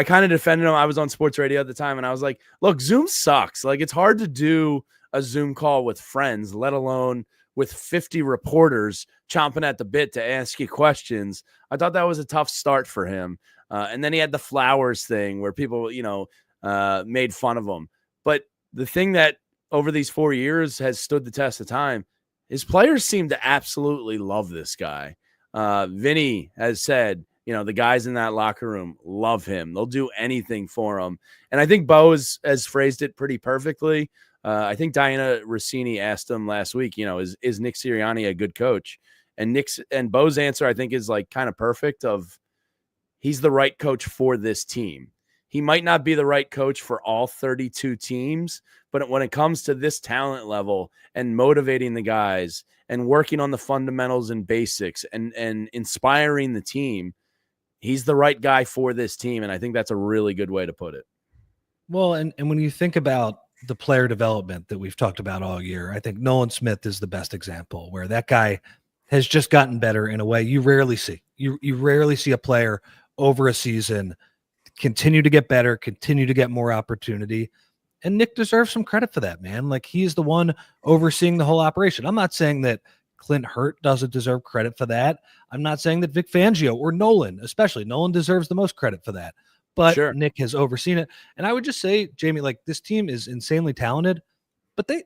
Speaker 1: kind of defended him. I was on sports radio at the time, and I was like, look, Zoom sucks. Like, it's hard to do a Zoom call with friends, let alone with 50 reporters chomping at the bit to ask you questions. I thought that was a tough start for him. And then he had the flowers thing where people, made fun of him. But the thing that over these 4 years has stood the test of time, his players seem to absolutely love this guy. Vinny has said, the guys in that locker room love him. They'll do anything for him. And I think Bo has phrased it pretty perfectly. I think Diana Rossini asked him last week, is Nick Sirianni a good coach? And Bo's answer, I think, is like kind of perfect of he's the right coach for this team. He might not be the right coach for all 32 teams, but when it comes to this talent level and motivating the guys and working on the fundamentals and basics and inspiring the team, he's the right guy for this team. And I think that's a really good way to put it.
Speaker 2: Well, and when you think about the player development that we've talked about all year, I think Nolan Smith is the best example where that guy has just gotten better in a way you rarely see. You rarely see a player over a season continue to get better, continue to get more opportunity. And Nick deserves some credit for that, man. Like, he's the one overseeing the whole operation. I'm not saying that Clint Hurt doesn't deserve credit for that. I'm not saying that Vic Fangio or Nolan, especially Nolan, deserves the most credit for that. But sure, Nick has overseen it. And I would just say, Jamie, like, this team is insanely talented, but they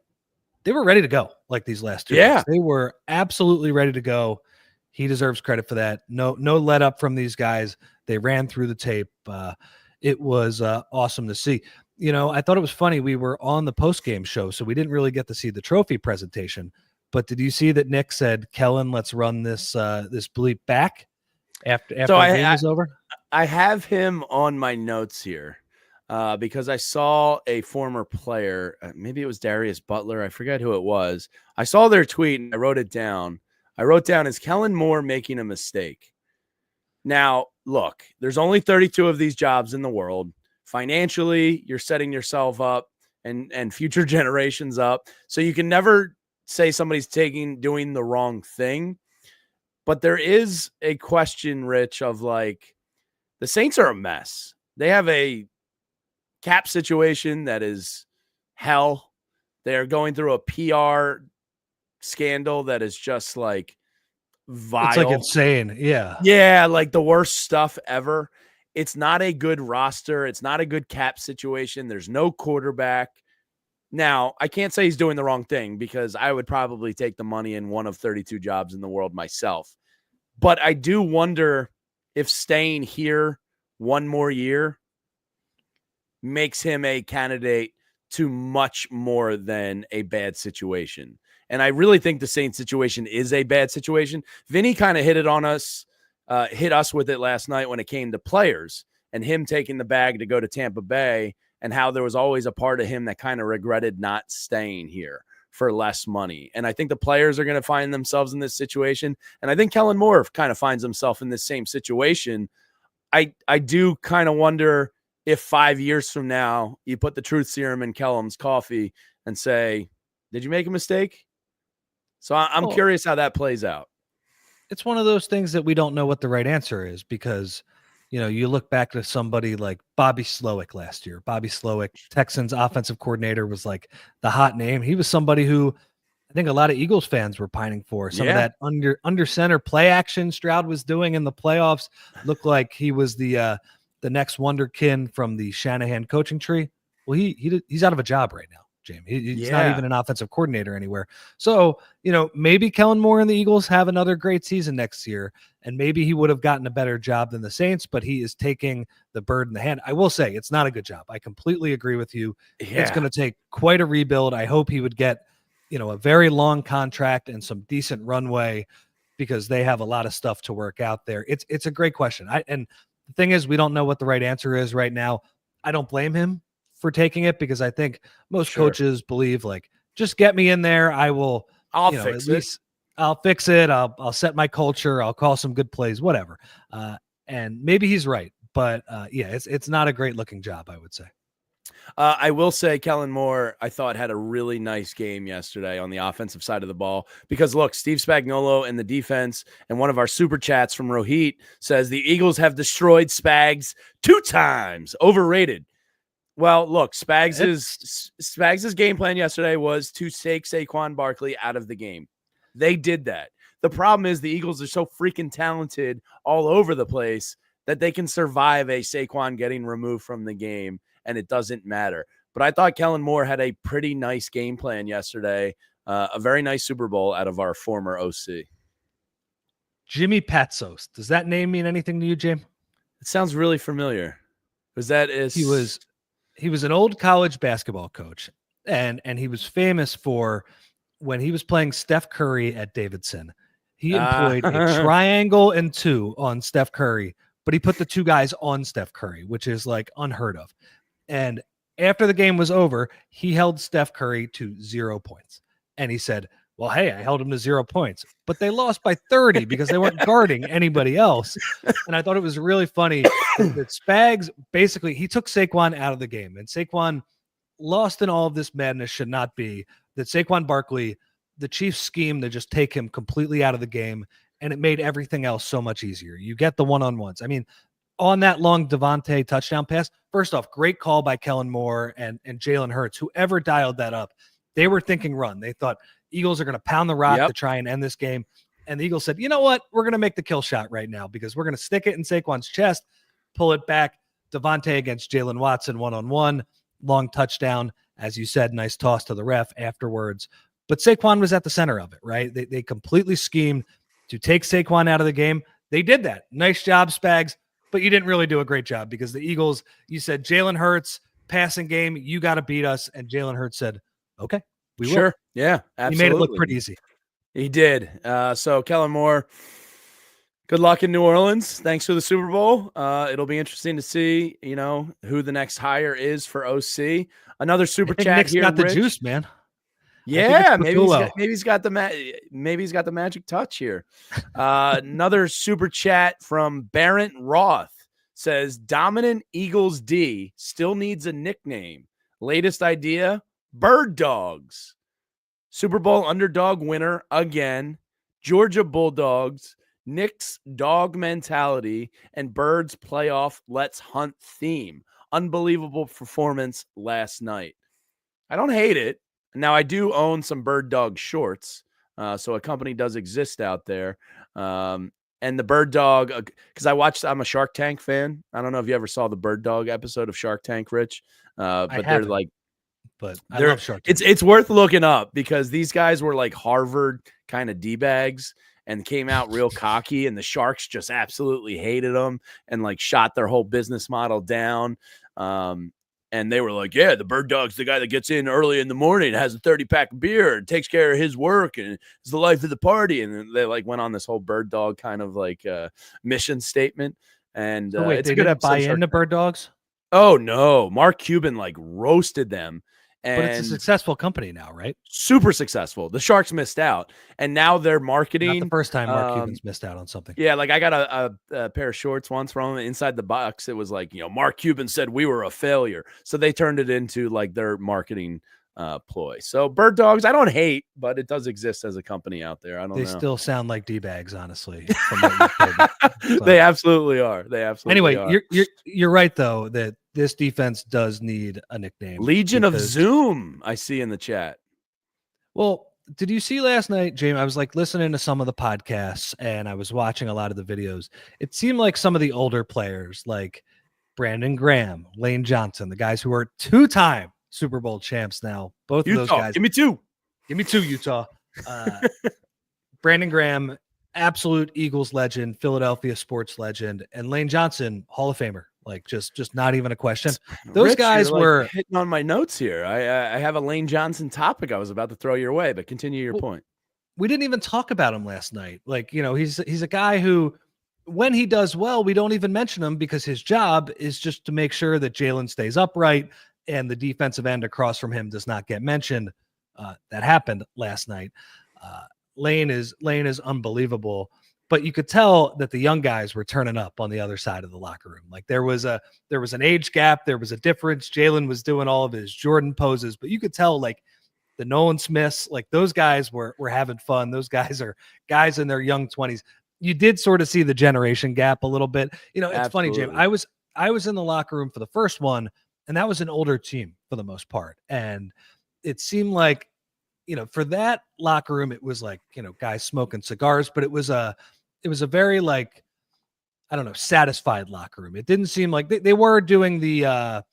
Speaker 2: were ready to go like these last 2 weeks. They were absolutely ready to go. He deserves credit for that. No let up from these guys. They ran through the tape. It was awesome to see. I thought it was funny. We were on the post-game show, so we didn't really get to see the trophy presentation. But did you see that Nick said, Kellen, let's run this bleep back after the game is over?
Speaker 1: I have him on my notes here because I saw a former player, maybe it was Darius Butler. I forget who it was. I saw their tweet and I wrote it down. I wrote down, is Kellen Moore making a mistake? Now, look, there's only 32 of these jobs in the world. Financially, you're setting yourself up and future generations up. So you can never say somebody's doing the wrong thing. But there is a question, Rich, of like, the Saints are a mess. They have a cap situation that is hell. They're going through a PR scandal that is just like vile.
Speaker 2: It's like insane. Yeah.
Speaker 1: Yeah. Like the worst stuff ever. It's not a good roster. It's not a good cap situation. There's no quarterback. Now, I can't say he's doing the wrong thing because I would probably take the money in one of 32 jobs in the world myself. But I do wonder if staying here one more year makes him a candidate to much more than a bad situation. And I really think the Saints situation is a bad situation. Vinny kind of hit us with it last night when it came to players and him taking the bag to go to Tampa Bay, and how there was always a part of him that kind of regretted not staying here for less money. And I think the players are going to find themselves in this situation. And I think Kellen Moore kind of finds himself in this same situation. I do kind of wonder if 5 years from now you put the truth serum in Kellen's coffee and say, did you make a mistake? So I'm curious how that plays out.
Speaker 2: It's one of those things that we don't know what the right answer is, because, you look back to somebody like Bobby Slowick last year. Bobby Slowick, Texans offensive coordinator, was like the hot name. He was somebody who I think a lot of Eagles fans were pining for. Some of that under center play action Stroud was doing in the playoffs looked like he was the next wonderkin from the Shanahan coaching tree. Well, he's out of a job right now, James. He's not even an offensive coordinator anywhere. So, maybe Kellen Moore and the Eagles have another great season next year, and maybe he would have gotten a better job than the Saints, but he is taking the bird in the hand. I will say it's not a good job. I completely agree with you. Yeah. It's going to take quite a rebuild. I hope he would get, a very long contract and some decent runway, because they have a lot of stuff to work out there. It's a great question. And the thing is, we don't know what the right answer is right now. I don't blame him for taking it, because I think most coaches believe, like, just get me in there. I'll fix it. I'll fix it. I'll set my culture. I'll call some good plays, whatever. And maybe he's right, but it's not a great looking job, I would say.
Speaker 1: I will say Kellen Moore, I thought, had a really nice game yesterday on the offensive side of the ball, because look, Steve Spagnuolo and the defense, and one of our super chats from Rohit says the Eagles have destroyed Spags 2 times. Overrated. Well, look, Spags' game plan yesterday was to take Saquon Barkley out of the game. They did that. The problem is the Eagles are so freaking talented all over the place that they can survive a Saquon getting removed from the game, and it doesn't matter. But I thought Kellen Moore had a pretty nice game plan yesterday, a very nice Super Bowl out of our former OC.
Speaker 2: Jimmy Patsos. Does that name mean anything to you, Jim?
Speaker 1: It sounds really familiar.
Speaker 2: He was an old college basketball coach, and he was famous for, when he was playing Steph Curry at Davidson, he employed a triangle and 2 on Steph Curry, but he put the 2 guys on Steph Curry, which is like unheard of. And after the game was over, he held Steph Curry to 0 points. And he said, well, hey, I held him to 0 points, but they lost by 30 because they weren't guarding anybody else. And I thought it was really funny that Spags, basically, he took Saquon out of the game, and Saquon, lost in all of this madness, should not be that Saquon Barkley, the Chiefs scheme to just take him completely out of the game, and it made everything else so much easier. You get the one-on-ones. I mean, on that long Devontae touchdown pass, first off, great call by Kellen Moore and Jalen Hurts. Whoever dialed that up, they were thinking run. They thought Eagles are going to pound the rock to try and end this game. And the Eagles said, you know what? We're going to make the kill shot right now, because we're going to stick it in Saquon's chest, pull it back. Devontae against Jalen Watson, one-on-one, long touchdown. As you said, nice toss to the ref afterwards. But Saquon was at the center of it, right? They completely schemed to take Saquon out of the game. They did that. Nice job, Spags. But you didn't really do a great job, because the Eagles, you said, Jalen Hurts, passing game, you got to beat us. And Jalen Hurts said, okay, we will.
Speaker 1: Sure. Yeah, absolutely.
Speaker 2: He made it look pretty easy.
Speaker 1: He did. So Kellen Moore, good luck in New Orleans. Thanks for the Super Bowl. It'll be interesting to see, who the next hire is for OC. Another super chat
Speaker 2: Nick's
Speaker 1: here.
Speaker 2: Got the juice, man.
Speaker 1: Yeah, maybe he's got the magic touch here. Another super chat from Barrett Roth says, dominant Eagles D still needs a nickname. Latest idea, Bird Dogs. Super Bowl underdog winner again. Georgia Bulldogs, Knicks dog mentality, and Birds playoff let's hunt theme. Unbelievable performance last night. I don't hate it. Now, I do own some Bird Dog shorts, so a company does exist out there. And the Bird Dog, because I'm a Shark Tank fan. I don't know if you ever saw the Bird Dog episode of Shark Tank, Rich. But they're like,
Speaker 2: but I love Shark Tank.
Speaker 1: It's worth looking up, because these guys were like Harvard kind of D-bags and came out real cocky, and the Sharks just absolutely hated them and like shot their whole business model down. And they were like, yeah, the bird dog's the guy that gets in early in the morning, has a 30-pack of beer, and takes care of his work, and is the life of the party. And then they like went on this whole bird dog kind of like mission statement. And
Speaker 2: So wait,
Speaker 1: it's
Speaker 2: they
Speaker 1: a good
Speaker 2: didn't buy
Speaker 1: episode.
Speaker 2: into bird dogs?
Speaker 1: Oh no, Mark Cuban like roasted them.
Speaker 2: But it's a
Speaker 1: And
Speaker 2: successful company now, right?
Speaker 1: super successful. The Sharks missed out, and now they're marketing.
Speaker 2: Not the first time Mark Cuban's missed out on something.
Speaker 1: Yeah, like I got a pair of shorts once from him. Inside the box, it was like, Mark Cuban said we were a failure. So they turned it into like their marketing ploy. So bird dogs, I don't hate, but it does exist as a company out there. I don't know.
Speaker 2: They still sound like D-bags, honestly. From what you've told me. So.
Speaker 1: They absolutely are. They absolutely are.
Speaker 2: Anyway, you're right, though, that this defense does need a nickname.
Speaker 1: Legion of Zoom, I see in the chat.
Speaker 2: Well, did you see last night, James? I was like listening to some of the podcasts and I was watching a lot of the videos. It seemed like some of the older players, like Brandon Graham, Lane Johnson, the guys who are 2-time Super Bowl champs now, both
Speaker 1: Utah,
Speaker 2: of those guys.
Speaker 1: Give me two,
Speaker 2: Utah. Brandon Graham, absolute Eagles legend, Philadelphia sports legend, and Lane Johnson, Hall of Famer. Like just not even a question. Those
Speaker 1: Rich,
Speaker 2: guys were
Speaker 1: hitting on my notes here. I have a Lane Johnson topic I was about to throw your way, but continue your point.
Speaker 2: We didn't even talk about him last night. Like, he's a guy who, when he does well, we don't even mention him because his job is just to make sure that Jalen stays upright and the defensive end across from him does not get mentioned. That happened last night. Lane is unbelievable. But you could tell that the young guys were turning up on the other side of the locker room. Like there was an age gap. There was a difference. Jalen was doing all of his Jordan poses, but you could tell like the Nolan Smiths, like those guys were having fun. Those guys are guys in their young 20s. You did sort of see the generation gap a little bit. It's
Speaker 1: Absolutely.
Speaker 2: funny, James. I was in the locker room for the first one, and that was an older team for the most part. And it seemed like, for that locker room, it was like, guys smoking cigars, but it was a very like, I don't know, satisfied locker room. It didn't seem like they were doing the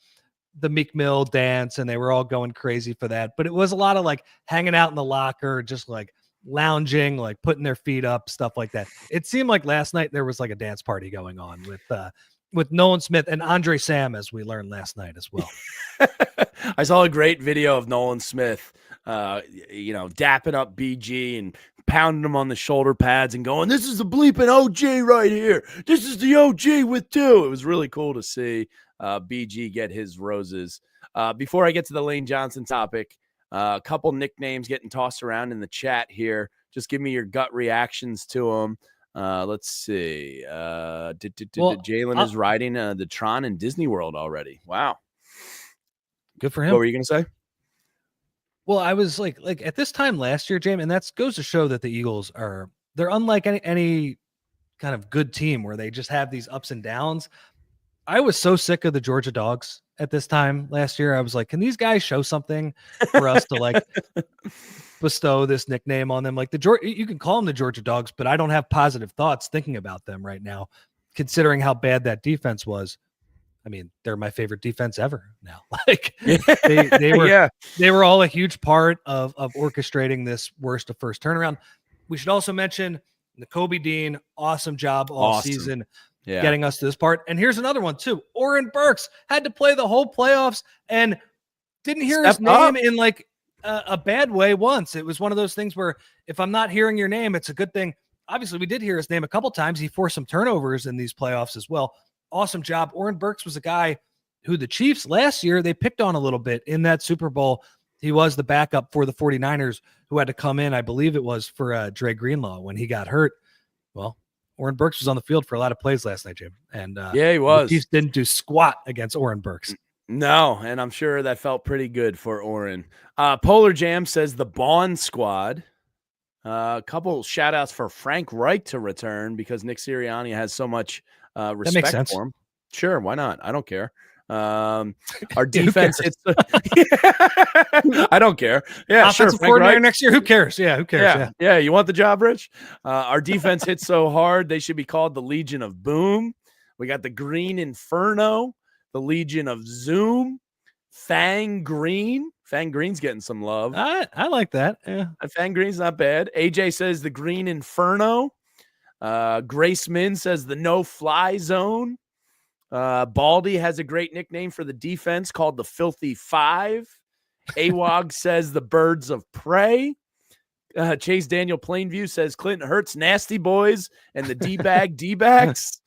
Speaker 2: Meek Mill dance and they were all going crazy for that. But it was a lot of like hanging out in the locker, just like lounging, like putting their feet up, stuff like that. It seemed like last night there was like a dance party going on with Nolan Smith and Andre Sam, as we learned last night as well.
Speaker 1: I saw a great video of Nolan Smith, dapping up BG and pounding him on the shoulder pads and going, "This is the bleeping OG right here. This is the OG with two." It was really cool to see BG get his roses. Before I get to the Lane Johnson topic, a couple nicknames getting tossed around in the chat here. Just give me your gut reactions to them. Let's see. Jalen is riding the Tron in Disney World already. Wow.
Speaker 2: Good for him.
Speaker 1: What were you going to say?
Speaker 2: Well, I was like at this time last year, James, and that goes to show that the Eagles they're unlike any kind of good team where they just have these ups and downs. I was so sick of the Georgia Dogs at this time last year. I was like, can these guys show something for us to like bestow this nickname on them? Like you can call them the Georgia Dogs, but I don't have positive thoughts thinking about them right now, considering how bad that defense was. I mean, they're my favorite defense ever now. Like they were all a huge part of orchestrating this worst of first turnaround. We should also mention Nakobe Dean, awesome job all season getting us to this part. And here's another one too. Oren Burks had to play the whole playoffs and didn't hear his name in like a bad way once. It was one of those things where if I'm not hearing your name, it's a good thing. Obviously, we did hear his name a couple times. He forced some turnovers in these playoffs as well. Awesome job. Oren Burks was a guy who the Chiefs last year, they picked on a little bit in that Super Bowl. He was the backup for the 49ers who had to come in. I believe it was for Dre Greenlaw when he got hurt. Well, Oren Burks was on the field for a lot of plays last night, Jim. And
Speaker 1: he was.
Speaker 2: The Chiefs didn't do squat against Oren Burks.
Speaker 1: No, and I'm sure that felt pretty good for Oren. Polar Jam says the Baun squad. A couple shout outs for Frank Reich to return because Nick Sirianni has so much respect for him. Sure, why not? I don't care. Our defense hits I don't care. Yeah,
Speaker 2: offensive coordinator next year. Who cares? Yeah, who cares?
Speaker 1: Yeah. You want the job, Rich? Our defense hits so hard they should be called the Legion of Boom. We got the Green Inferno, the Legion of Zoom, Fang Green. Fang Green's getting some love.
Speaker 2: I like that. Yeah,
Speaker 1: Fang Green's not bad. AJ says the Green Inferno. Grace Min says the No Fly Zone. Baldy has a great nickname for the defense called the Filthy Five. AWOG says the Birds of Prey. Chase Daniel Plainview says Clinton Hurts Nasty Boys and the D-Bag D-Backs.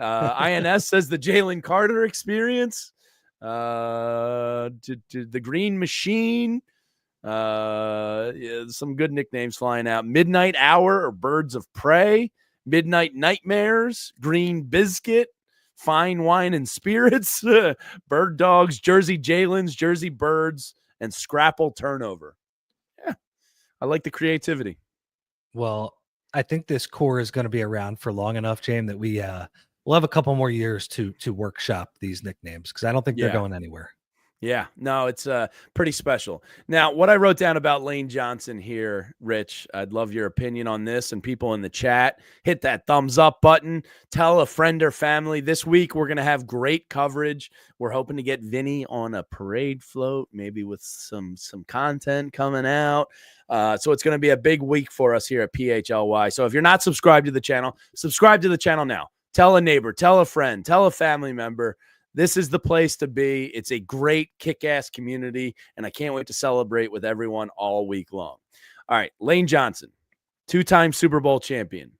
Speaker 1: INS says the Jalen Carter Experience. The Green Machine. Yeah, some good nicknames flying out. Midnight Hour or Birds of Prey. Midnight Nightmares. Green Biscuit. Fine Wine and Spirits. Bird Dogs. Jersey Jalen's. Jersey Birds. And Scrapple Turnover. Yeah, I like the creativity.
Speaker 2: Well, I think this core is going to be around for long enough, James, that we'll have a couple more years to workshop these nicknames because I don't think they're going anywhere.
Speaker 1: Yeah, no, it's pretty special. Now, what I wrote down about Lane Johnson here, Rich, I'd love your opinion on this, and people in the chat, hit that thumbs up button. Tell a friend or family. This week, we're going to have great coverage. We're hoping to get Vinny on a parade float, maybe with some content coming out. So it's going to be a big week for us here at PHLY. So if you're not subscribed to the channel, subscribe to the channel now. Tell a neighbor, tell a friend, tell a family member. This is the place to be. It's a great kick-ass community, and I can't wait to celebrate with everyone all week long. All right, Lane Johnson, two-time Super Bowl champion,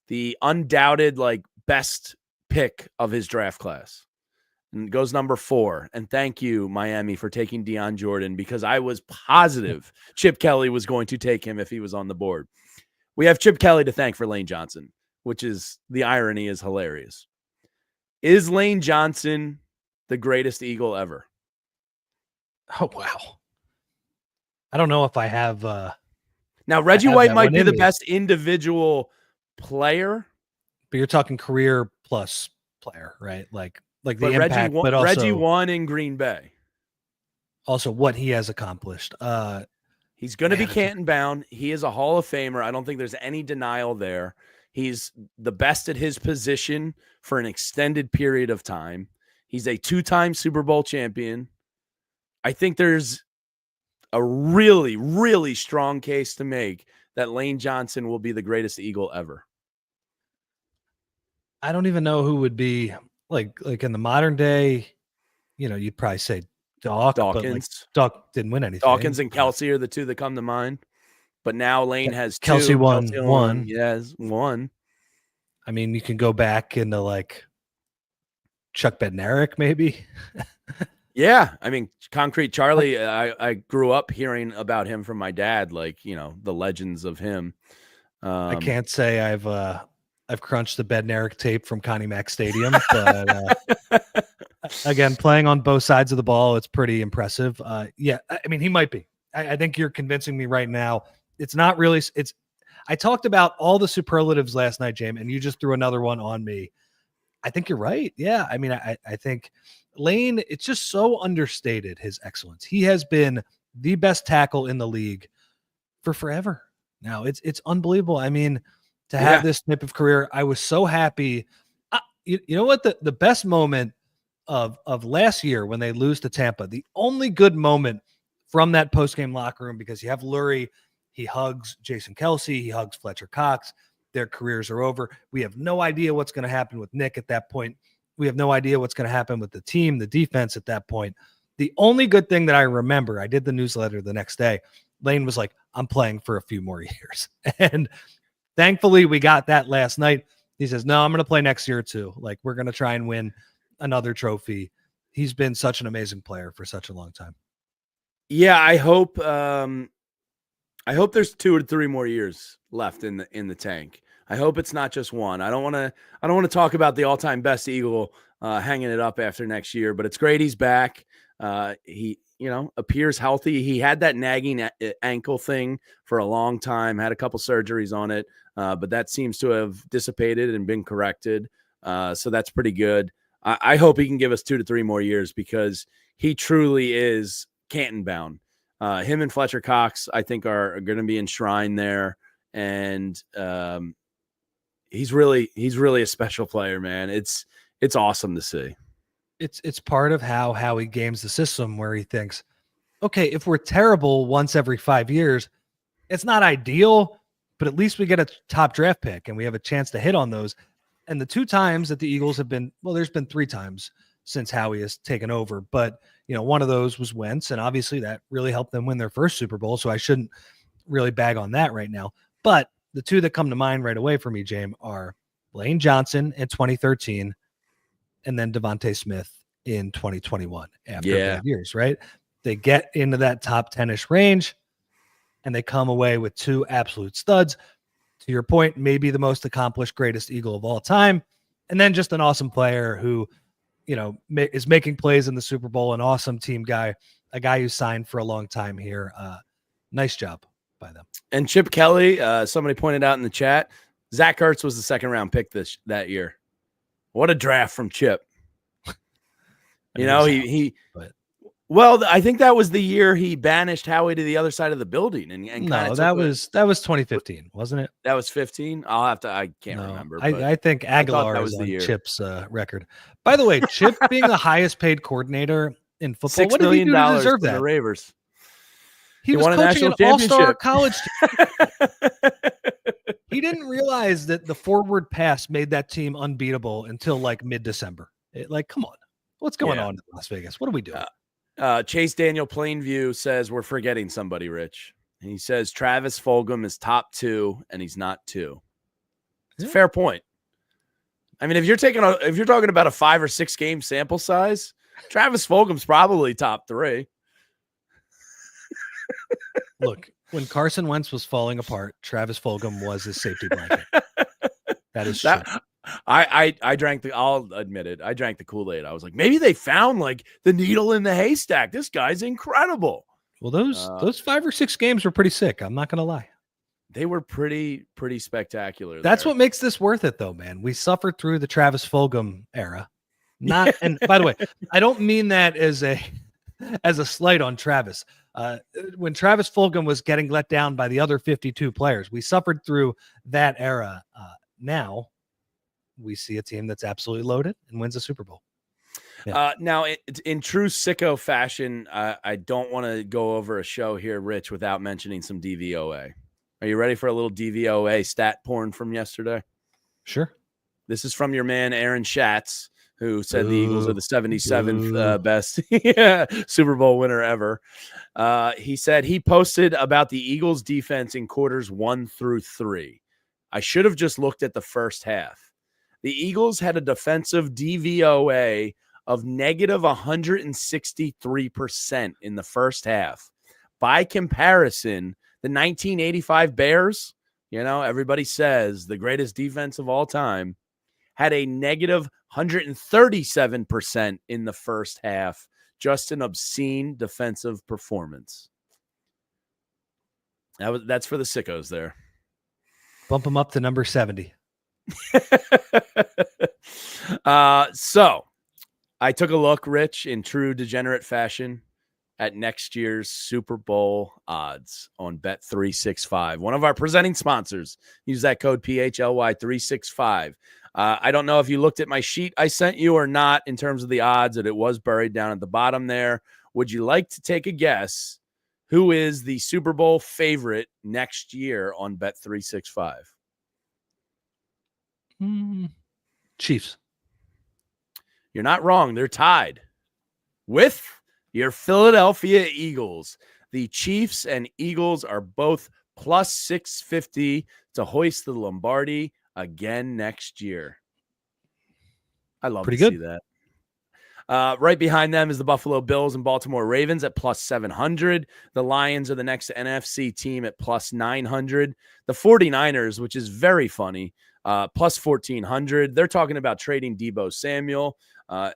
Speaker 1: the undoubted best pick of his draft class, and goes number 4. And thank you, Miami, for taking Deion Jordan because I was positive Chip Kelly was going to take him if he was on the board. We have Chip Kelly to thank for Lane Johnson, which is the irony is hilarious. Is Lane Johnson the greatest Eagle ever?
Speaker 2: Oh, wow. I don't know if I have.
Speaker 1: Now, Reggie White might be the best individual player.
Speaker 2: But you're talking career plus player, right? Like the impact,
Speaker 1: but also Reggie won in Green Bay.
Speaker 2: Also, what he has accomplished.
Speaker 1: He's going to be Canton bound. He is a Hall of Famer. I don't think there's any denial there. He's the best at his position for an extended period of time. He's a 2-time Super Bowl champion. I think there's a really, really strong case to make that Lane Johnson will be the greatest Eagle ever.
Speaker 2: I don't even know who would be like in the modern day. You'd probably say Dawkins. But Doc didn't win anything.
Speaker 1: Dawkins and Kelsey are the two that come to mind. But now Lane has
Speaker 2: Kelsey
Speaker 1: two.
Speaker 2: Won.
Speaker 1: Yes, one.
Speaker 2: I mean, you can go back into Chuck Bednarik, maybe.
Speaker 1: Yeah, I mean, Concrete Charlie. I grew up hearing about him from my dad, the legends of him.
Speaker 2: I can't say I've crunched the Bednarik tape from Connie Mack Stadium, but again, playing on both sides of the ball, it's pretty impressive. Yeah, I mean, he might be. I think you're convincing me right now. It's not really. I talked about all the superlatives last night, James, and you just threw another one on me. I think you're right. Yeah. I mean, I think Lane, it's just so understated, his excellence. He has been the best tackle in the league for forever. Now it's unbelievable. I mean, to have this type of career, I was so happy. You know what? The best moment of last year when they lose to Tampa, the only good moment from that post-game locker room, because you have Lurie, he hugs Jason Kelsey, he hugs Fletcher Cox. Their careers are over. We have no idea what's going to happen with Nick at that point. We have no idea what's going to happen with the team, the defense at that point. The only good thing that I remember, I did the newsletter the next day, Lane was like, I'm playing for a few more years. And thankfully we got that last night. He says, no, I'm going to play next year too. We're going to try and win another trophy. He's been such an amazing player for such a long time.
Speaker 1: Yeah, I hope there's 2 or 3 more years left in the tank. I hope it's not just one. I don't want to talk about the all-time best Eagle hanging it up after next year, but it's great he's back. He appears healthy. He had that nagging ankle thing for a long time, had a couple surgeries on it, but that seems to have dissipated and been corrected. So that's pretty good. I hope he can give us 2 to 3 more years because he truly is Canton bound. Him and Fletcher Cox, I think, are going to be enshrined there, and he's really a special player, man. It's awesome to see.
Speaker 2: It's part of how Howie games the system, where he thinks, okay, if we're terrible once every 5 years, it's not ideal, but at least we get a top draft pick and we have a chance to hit on those. And the 2 times that the Eagles have been, well, there's been 3 times since Howie has taken over, but one of those was Wentz, and obviously that really helped them win their first Super Bowl. So I shouldn't really bag on that right now. But the 2 that come to mind right away for me, James, are Lane Johnson in 2013 and then Devontae Smith in 2021 after bad years, right? They get into that top 10-ish range and they come away with 2 absolute studs. To your point, maybe the most accomplished, greatest Eagle of all time. And then just an awesome player who, is making plays in the Super Bowl, an awesome team guy, a guy who signed for a long time here. Nice job by them. And
Speaker 1: Chip Kelly, somebody pointed out in the chat, Zach Ertz was the 2nd-round pick that year. What a draft from Chip. Well, I think that was the year he banished Howie to the other side of the building, and
Speaker 2: no, that was 2015, wasn't it?
Speaker 1: That was 15. I can't remember.
Speaker 2: I think Aguilar was on Chip's record. By the way, Chip being the highest paid coordinator in football, what did he do to deserve that?
Speaker 1: The Ravers.
Speaker 2: He was coaching an all-star college team. He didn't realize that the forward pass made that team unbeatable until like mid-December. Come on, what's going on in Las Vegas? What are we doing?
Speaker 1: Chase Daniel Plainview says we're forgetting somebody, Rich. He says Travis Fulgham is top 2 and he's not 2. It's a fair point. I mean, if you're talking about a 5 or 6 game sample size, Travis Fulgham's probably top 3.
Speaker 2: Look, when Carson Wentz was falling apart, Travis Fulgham was his safety blanket. That is true.
Speaker 1: I drank I'll admit it. I drank the Kool-Aid. I was like, maybe they found like the needle in the haystack. This guy's incredible.
Speaker 2: Well, those 5 or 6 games were pretty sick. I'm not going to lie.
Speaker 1: They were pretty spectacular.
Speaker 2: That's what makes this worth it though, man. We suffered through the Travis Fulgham era. And by the way, I don't mean that as a slight on Travis. When Travis Fulgham was getting let down by the other 52 players, we suffered through that era. Now we see a team that's absolutely loaded and wins a Super Bowl. Yeah.
Speaker 1: Now, in true sicko fashion, I don't want to go over a show here, Rich, without mentioning some DVOA. Are you ready for a little DVOA stat porn from yesterday?
Speaker 2: Sure.
Speaker 1: This is from your man, Aaron Schatz, who said the Eagles are the 77th best Super Bowl winner ever. He said he posted about the Eagles defense in quarters 1 through 3. I should have just looked at the first half. The Eagles had a defensive DVOA of negative 163% in the first half. By comparison, the 1985 Bears, everybody says the greatest defense of all time, had a negative 137% in the first half. Just an obscene defensive performance. That's for the sickos there.
Speaker 2: Bump them up to number 70.
Speaker 1: So I took a look, Rich, in true degenerate fashion at next year's Super Bowl odds on Bet365. One of our presenting sponsors. Use that code PHLY365. I don't know if you looked at my sheet I sent you or not in terms of the odds, and it was buried down at the bottom there. Would you like to take a guess who is the Super Bowl favorite next year on Bet365?
Speaker 2: Chiefs.
Speaker 1: You're not wrong. They're tied with your Philadelphia Eagles. The Chiefs and Eagles are both plus 650 to hoist the Lombardi again next year. I love to see that. Right behind them is the Buffalo Bills and Baltimore Ravens at plus 700. The Lions are the next NFC team at plus 900. The 49ers, which is very funny, plus 1,400. They're talking about trading Deebo Samuel.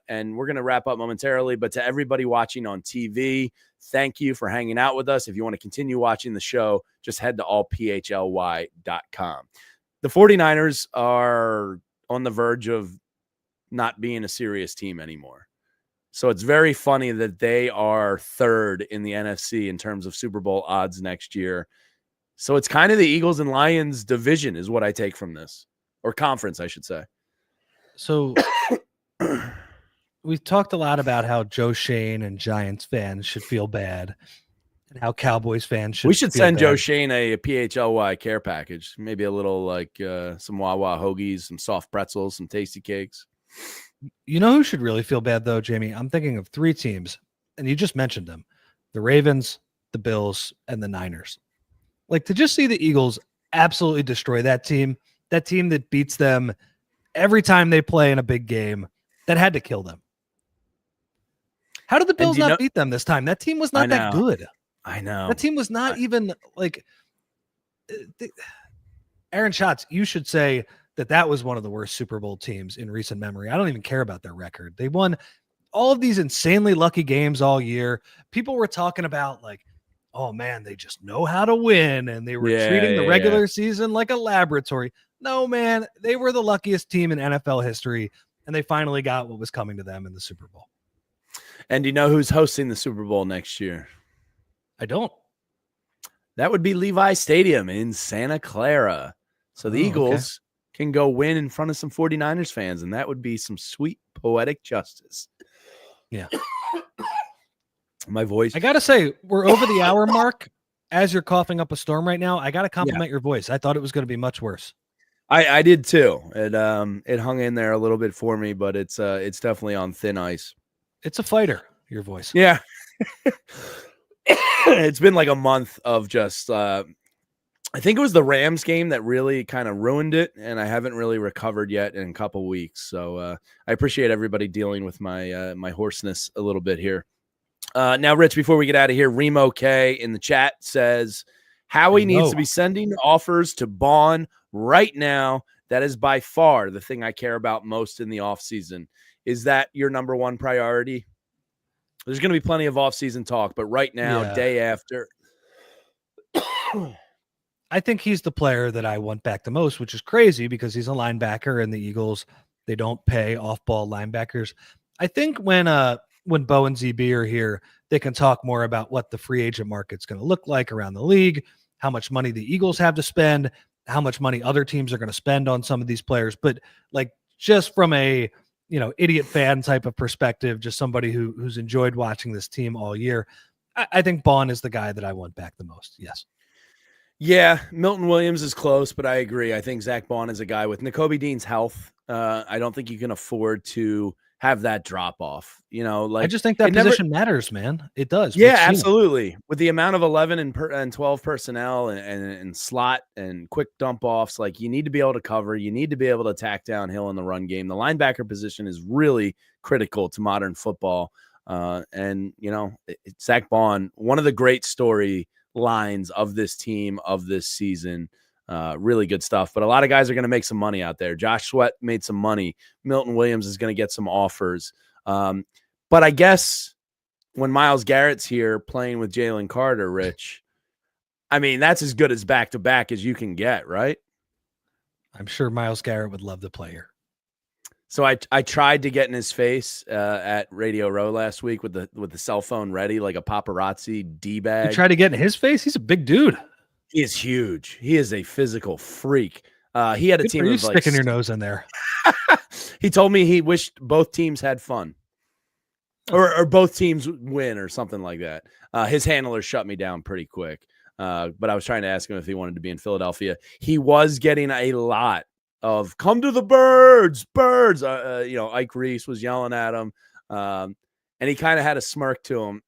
Speaker 1: And we're going to wrap up momentarily. But to everybody watching on TV, thank you for hanging out with us. If you want to continue watching the show, just head to allphly.com. The 49ers are on the verge of not being a serious team anymore. So it's very funny that they are third in the NFC in terms of Super Bowl odds next year. So it's kind of the Eagles and Lions division is what I take from this, or conference, I should say.
Speaker 2: So we've talked a lot about how Joe Shane and Giants fans should feel bad. And how Cowboys fans should
Speaker 1: We should
Speaker 2: feel
Speaker 1: send Joe
Speaker 2: bad.
Speaker 1: Shane a PHLY care package. Maybe a little like some Wawa hoagies, some soft pretzels, some tasty cakes.
Speaker 2: You know who should really feel bad though, Jamie? I'm thinking of 3 teams, and you just mentioned them: the Ravens, the Bills, and the Niners. Like, to just see the Eagles absolutely destroy that team that beats them every time they play in a big game, that had to kill them. How did the
Speaker 1: And
Speaker 2: Bills not beat them this time? That team was not that good.
Speaker 1: I know.
Speaker 2: That team was not even like Aaron Schatz. You should say that was one of the worst Super Bowl teams in recent memory. I don't even care about their record. They won all of these insanely lucky games all year. People were talking about like, oh man, they just know how to win. And they were treating the regular season like a laboratory. No, man, they were the luckiest team in NFL history. And they finally got what was coming to them in the Super Bowl.
Speaker 1: And do you know who's hosting the Super Bowl next year?
Speaker 2: I don't.
Speaker 1: That would be Levi Stadium in Santa Clara. So the Eagles can go win in front of some 49ers fans, and that would be some sweet poetic justice.
Speaker 2: Yeah.
Speaker 1: My voice.
Speaker 2: I got to say, we're over the hour mark. As you're coughing up a storm right now, I got to compliment your voice. I thought it was going to be much worse.
Speaker 1: I did too. It hung in there a little bit for me, but it's definitely on thin ice.
Speaker 2: It's a fighter, your voice.
Speaker 1: Yeah. It's been like a month of just I think it was the Rams game that really kind of ruined it, and I haven't really recovered yet in a couple weeks. So I appreciate everybody dealing with my my hoarseness a little bit here. Now, Rich, before we get out of here, Remo K in the chat says Howie needs to be sending offers to Baun right now. That is by far the thing I care about most in the offseason. Is that your number one priority? There's going to be plenty of offseason talk, but right now, day after.
Speaker 2: I think he's the player that I want back the most, which is crazy because he's a linebacker and the Eagles, they don't pay off-ball linebackers. I think when Bo and ZB are here, they can talk more about what the free agent market's going to look like around the league, how much money the Eagles have to spend, how much money other teams are going to spend on some of these players. But like, just from a, idiot fan type of perspective, just somebody who's enjoyed watching this team all year, I think Baun is the guy that I want back the most. Yes.
Speaker 1: Yeah, Milton Williams is close, but I agree. I think Zack Baun is a guy with Nakobe Dean's health. I don't think you can afford to have that drop off.
Speaker 2: I just think that position matters, man. It does.
Speaker 1: Yeah, absolutely. With the amount of 11 and 12 personnel and slot and quick dump offs, like, you need to be able to cover. You need to be able to attack downhill in the run game. The linebacker position is really critical to modern football. And Zack Baun, one of the great story lines of this team of this season. Really good stuff. But a lot of guys are going to make some money out there. Josh Sweat made some money. Milton Williams is going to get some offers. But I guess when Myles Garrett's here playing with Jalen Carter, Rich, I mean, that's as good as back-to-back as you can get, right?
Speaker 2: I'm sure Myles Garrett would love the player.
Speaker 1: So I tried to get in his face at Radio Row last week with the cell phone ready, like a paparazzi D-bag.
Speaker 2: You tried to get in his face? He's a big dude.
Speaker 1: He is huge. He is a physical freak. He had a team of
Speaker 2: sticking your nose in there.
Speaker 1: He told me he wished both teams had fun, or both teams win, or something like that. His handler shut me down pretty quick. But I was trying to ask him if he wanted to be in Philadelphia. He was getting a lot of "come to the birds." Ike Reese was yelling at him, and he kind of had a smirk to him.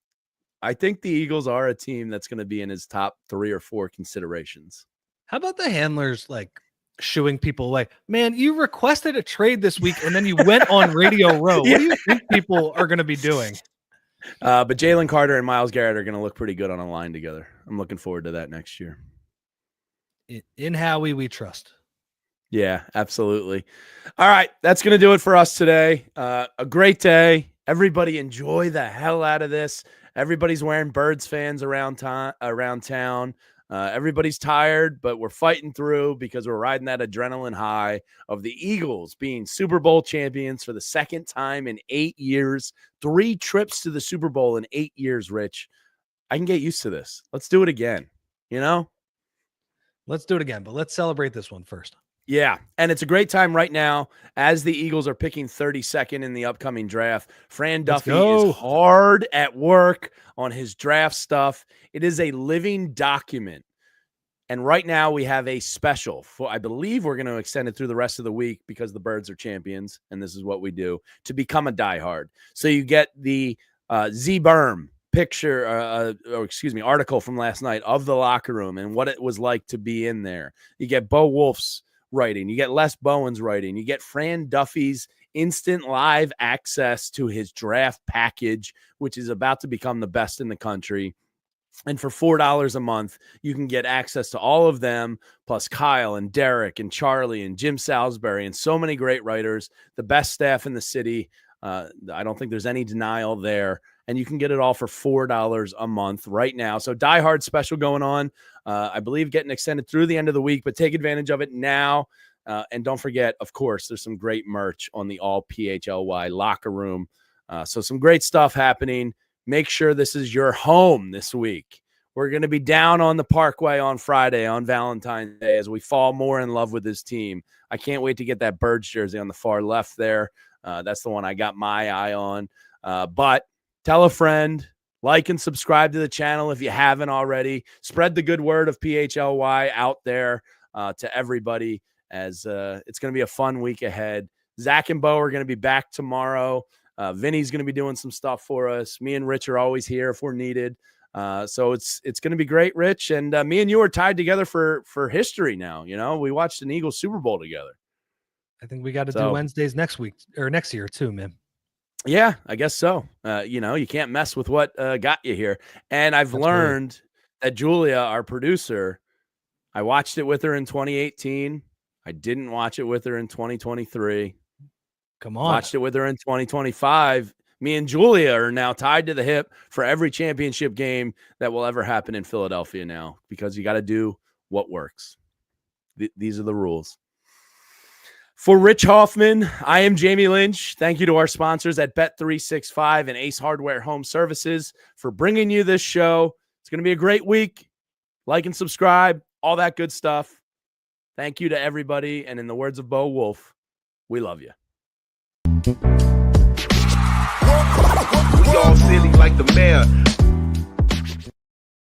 Speaker 1: I think the Eagles are a team that's going to be in his top 3 or 4 considerations.
Speaker 2: How about the handlers like shooing people away? Man, you requested a trade this week and then you went on Radio Row. What do you think people are going to be doing?
Speaker 1: But Jalen Carter and Myles Garrett are going to look pretty good on a line together. I'm looking forward to that next year.
Speaker 2: In Howie, we trust.
Speaker 1: Yeah, absolutely. All right, that's going to do it for us today. A great day. Everybody enjoy the hell out of this. Everybody's wearing Birds fans around town. Everybody's tired, but we're fighting through because we're riding that adrenaline high of the Eagles being Super Bowl champions for the second time in 8 years. 3 trips to the Super Bowl in 8 years, Rich. I can get used to this. Let's do it again.
Speaker 2: Let's do it again, but let's celebrate this one first.
Speaker 1: Yeah, and it's a great time right now as the Eagles are picking 32nd in the upcoming draft. Fran Duffy is hard at work on his draft stuff. It is a living document. And right now we have a special for, I believe we're going to extend it through the rest of the week because the Birds are champions, and this is what we do to become a diehard. So you get the Z Berm picture, article from last night of the locker room and what it was like to be in there. You get Bo Wolf's writing, you get Les Bowen's writing, you get Fran Duffy's instant live access to his draft package, which is about to become the best in the country. And for $4 a month, you can get access to all of them, plus Kyle and Derek and Charlie and Jim Salisbury and so many great writers, the best staff in the city. I don't think there's any denial there. And you can get it all for $4 a month right now. So Die Hard special going on. I believe getting extended through the end of the week, but take advantage of it now. And don't forget, of course, there's some great merch on the All PHLY locker room. So some great stuff happening. Make sure this is your home this week. We're going to be down on the Parkway on Friday on Valentine's Day as we fall more in love with this team. I can't wait to get that Birds jersey on the far left there. That's the one I got my eye on. But tell a friend, like and subscribe to the channel if you haven't already. Spread the good word of PHLY out there to everybody as it's going to be a fun week ahead. Zach and Bo are going to be back tomorrow. Vinny's going to be doing some stuff for us. Me and Rich are always here if we're needed. So it's going to be great, Rich. And me and you are tied together for history now. You know, we watched an Eagles Super Bowl together.
Speaker 2: I think we got to do Wednesdays next week or next year too, man.
Speaker 1: Yeah, I guess so. You know, you can't mess with what got you here. And I've learned that Julia, our producer, I watched it with her in 2018. I didn't watch it with her in 2023.
Speaker 2: Come on.
Speaker 1: Watched it with her in 2025. Me and Julia are now tied to the hip for every championship game that will ever happen in Philadelphia now because you got to do what works. These are the rules. For Rich Hoffman, I am Jamie Lynch. Thank you to our sponsors at Bet365 and Ace Hardware Home Services for bringing you this show. It's going to be a great week. Like and subscribe, all that good stuff. Thank you to everybody. And in the words of Bo Wolf, we love you.
Speaker 3: We all silly like the mayor.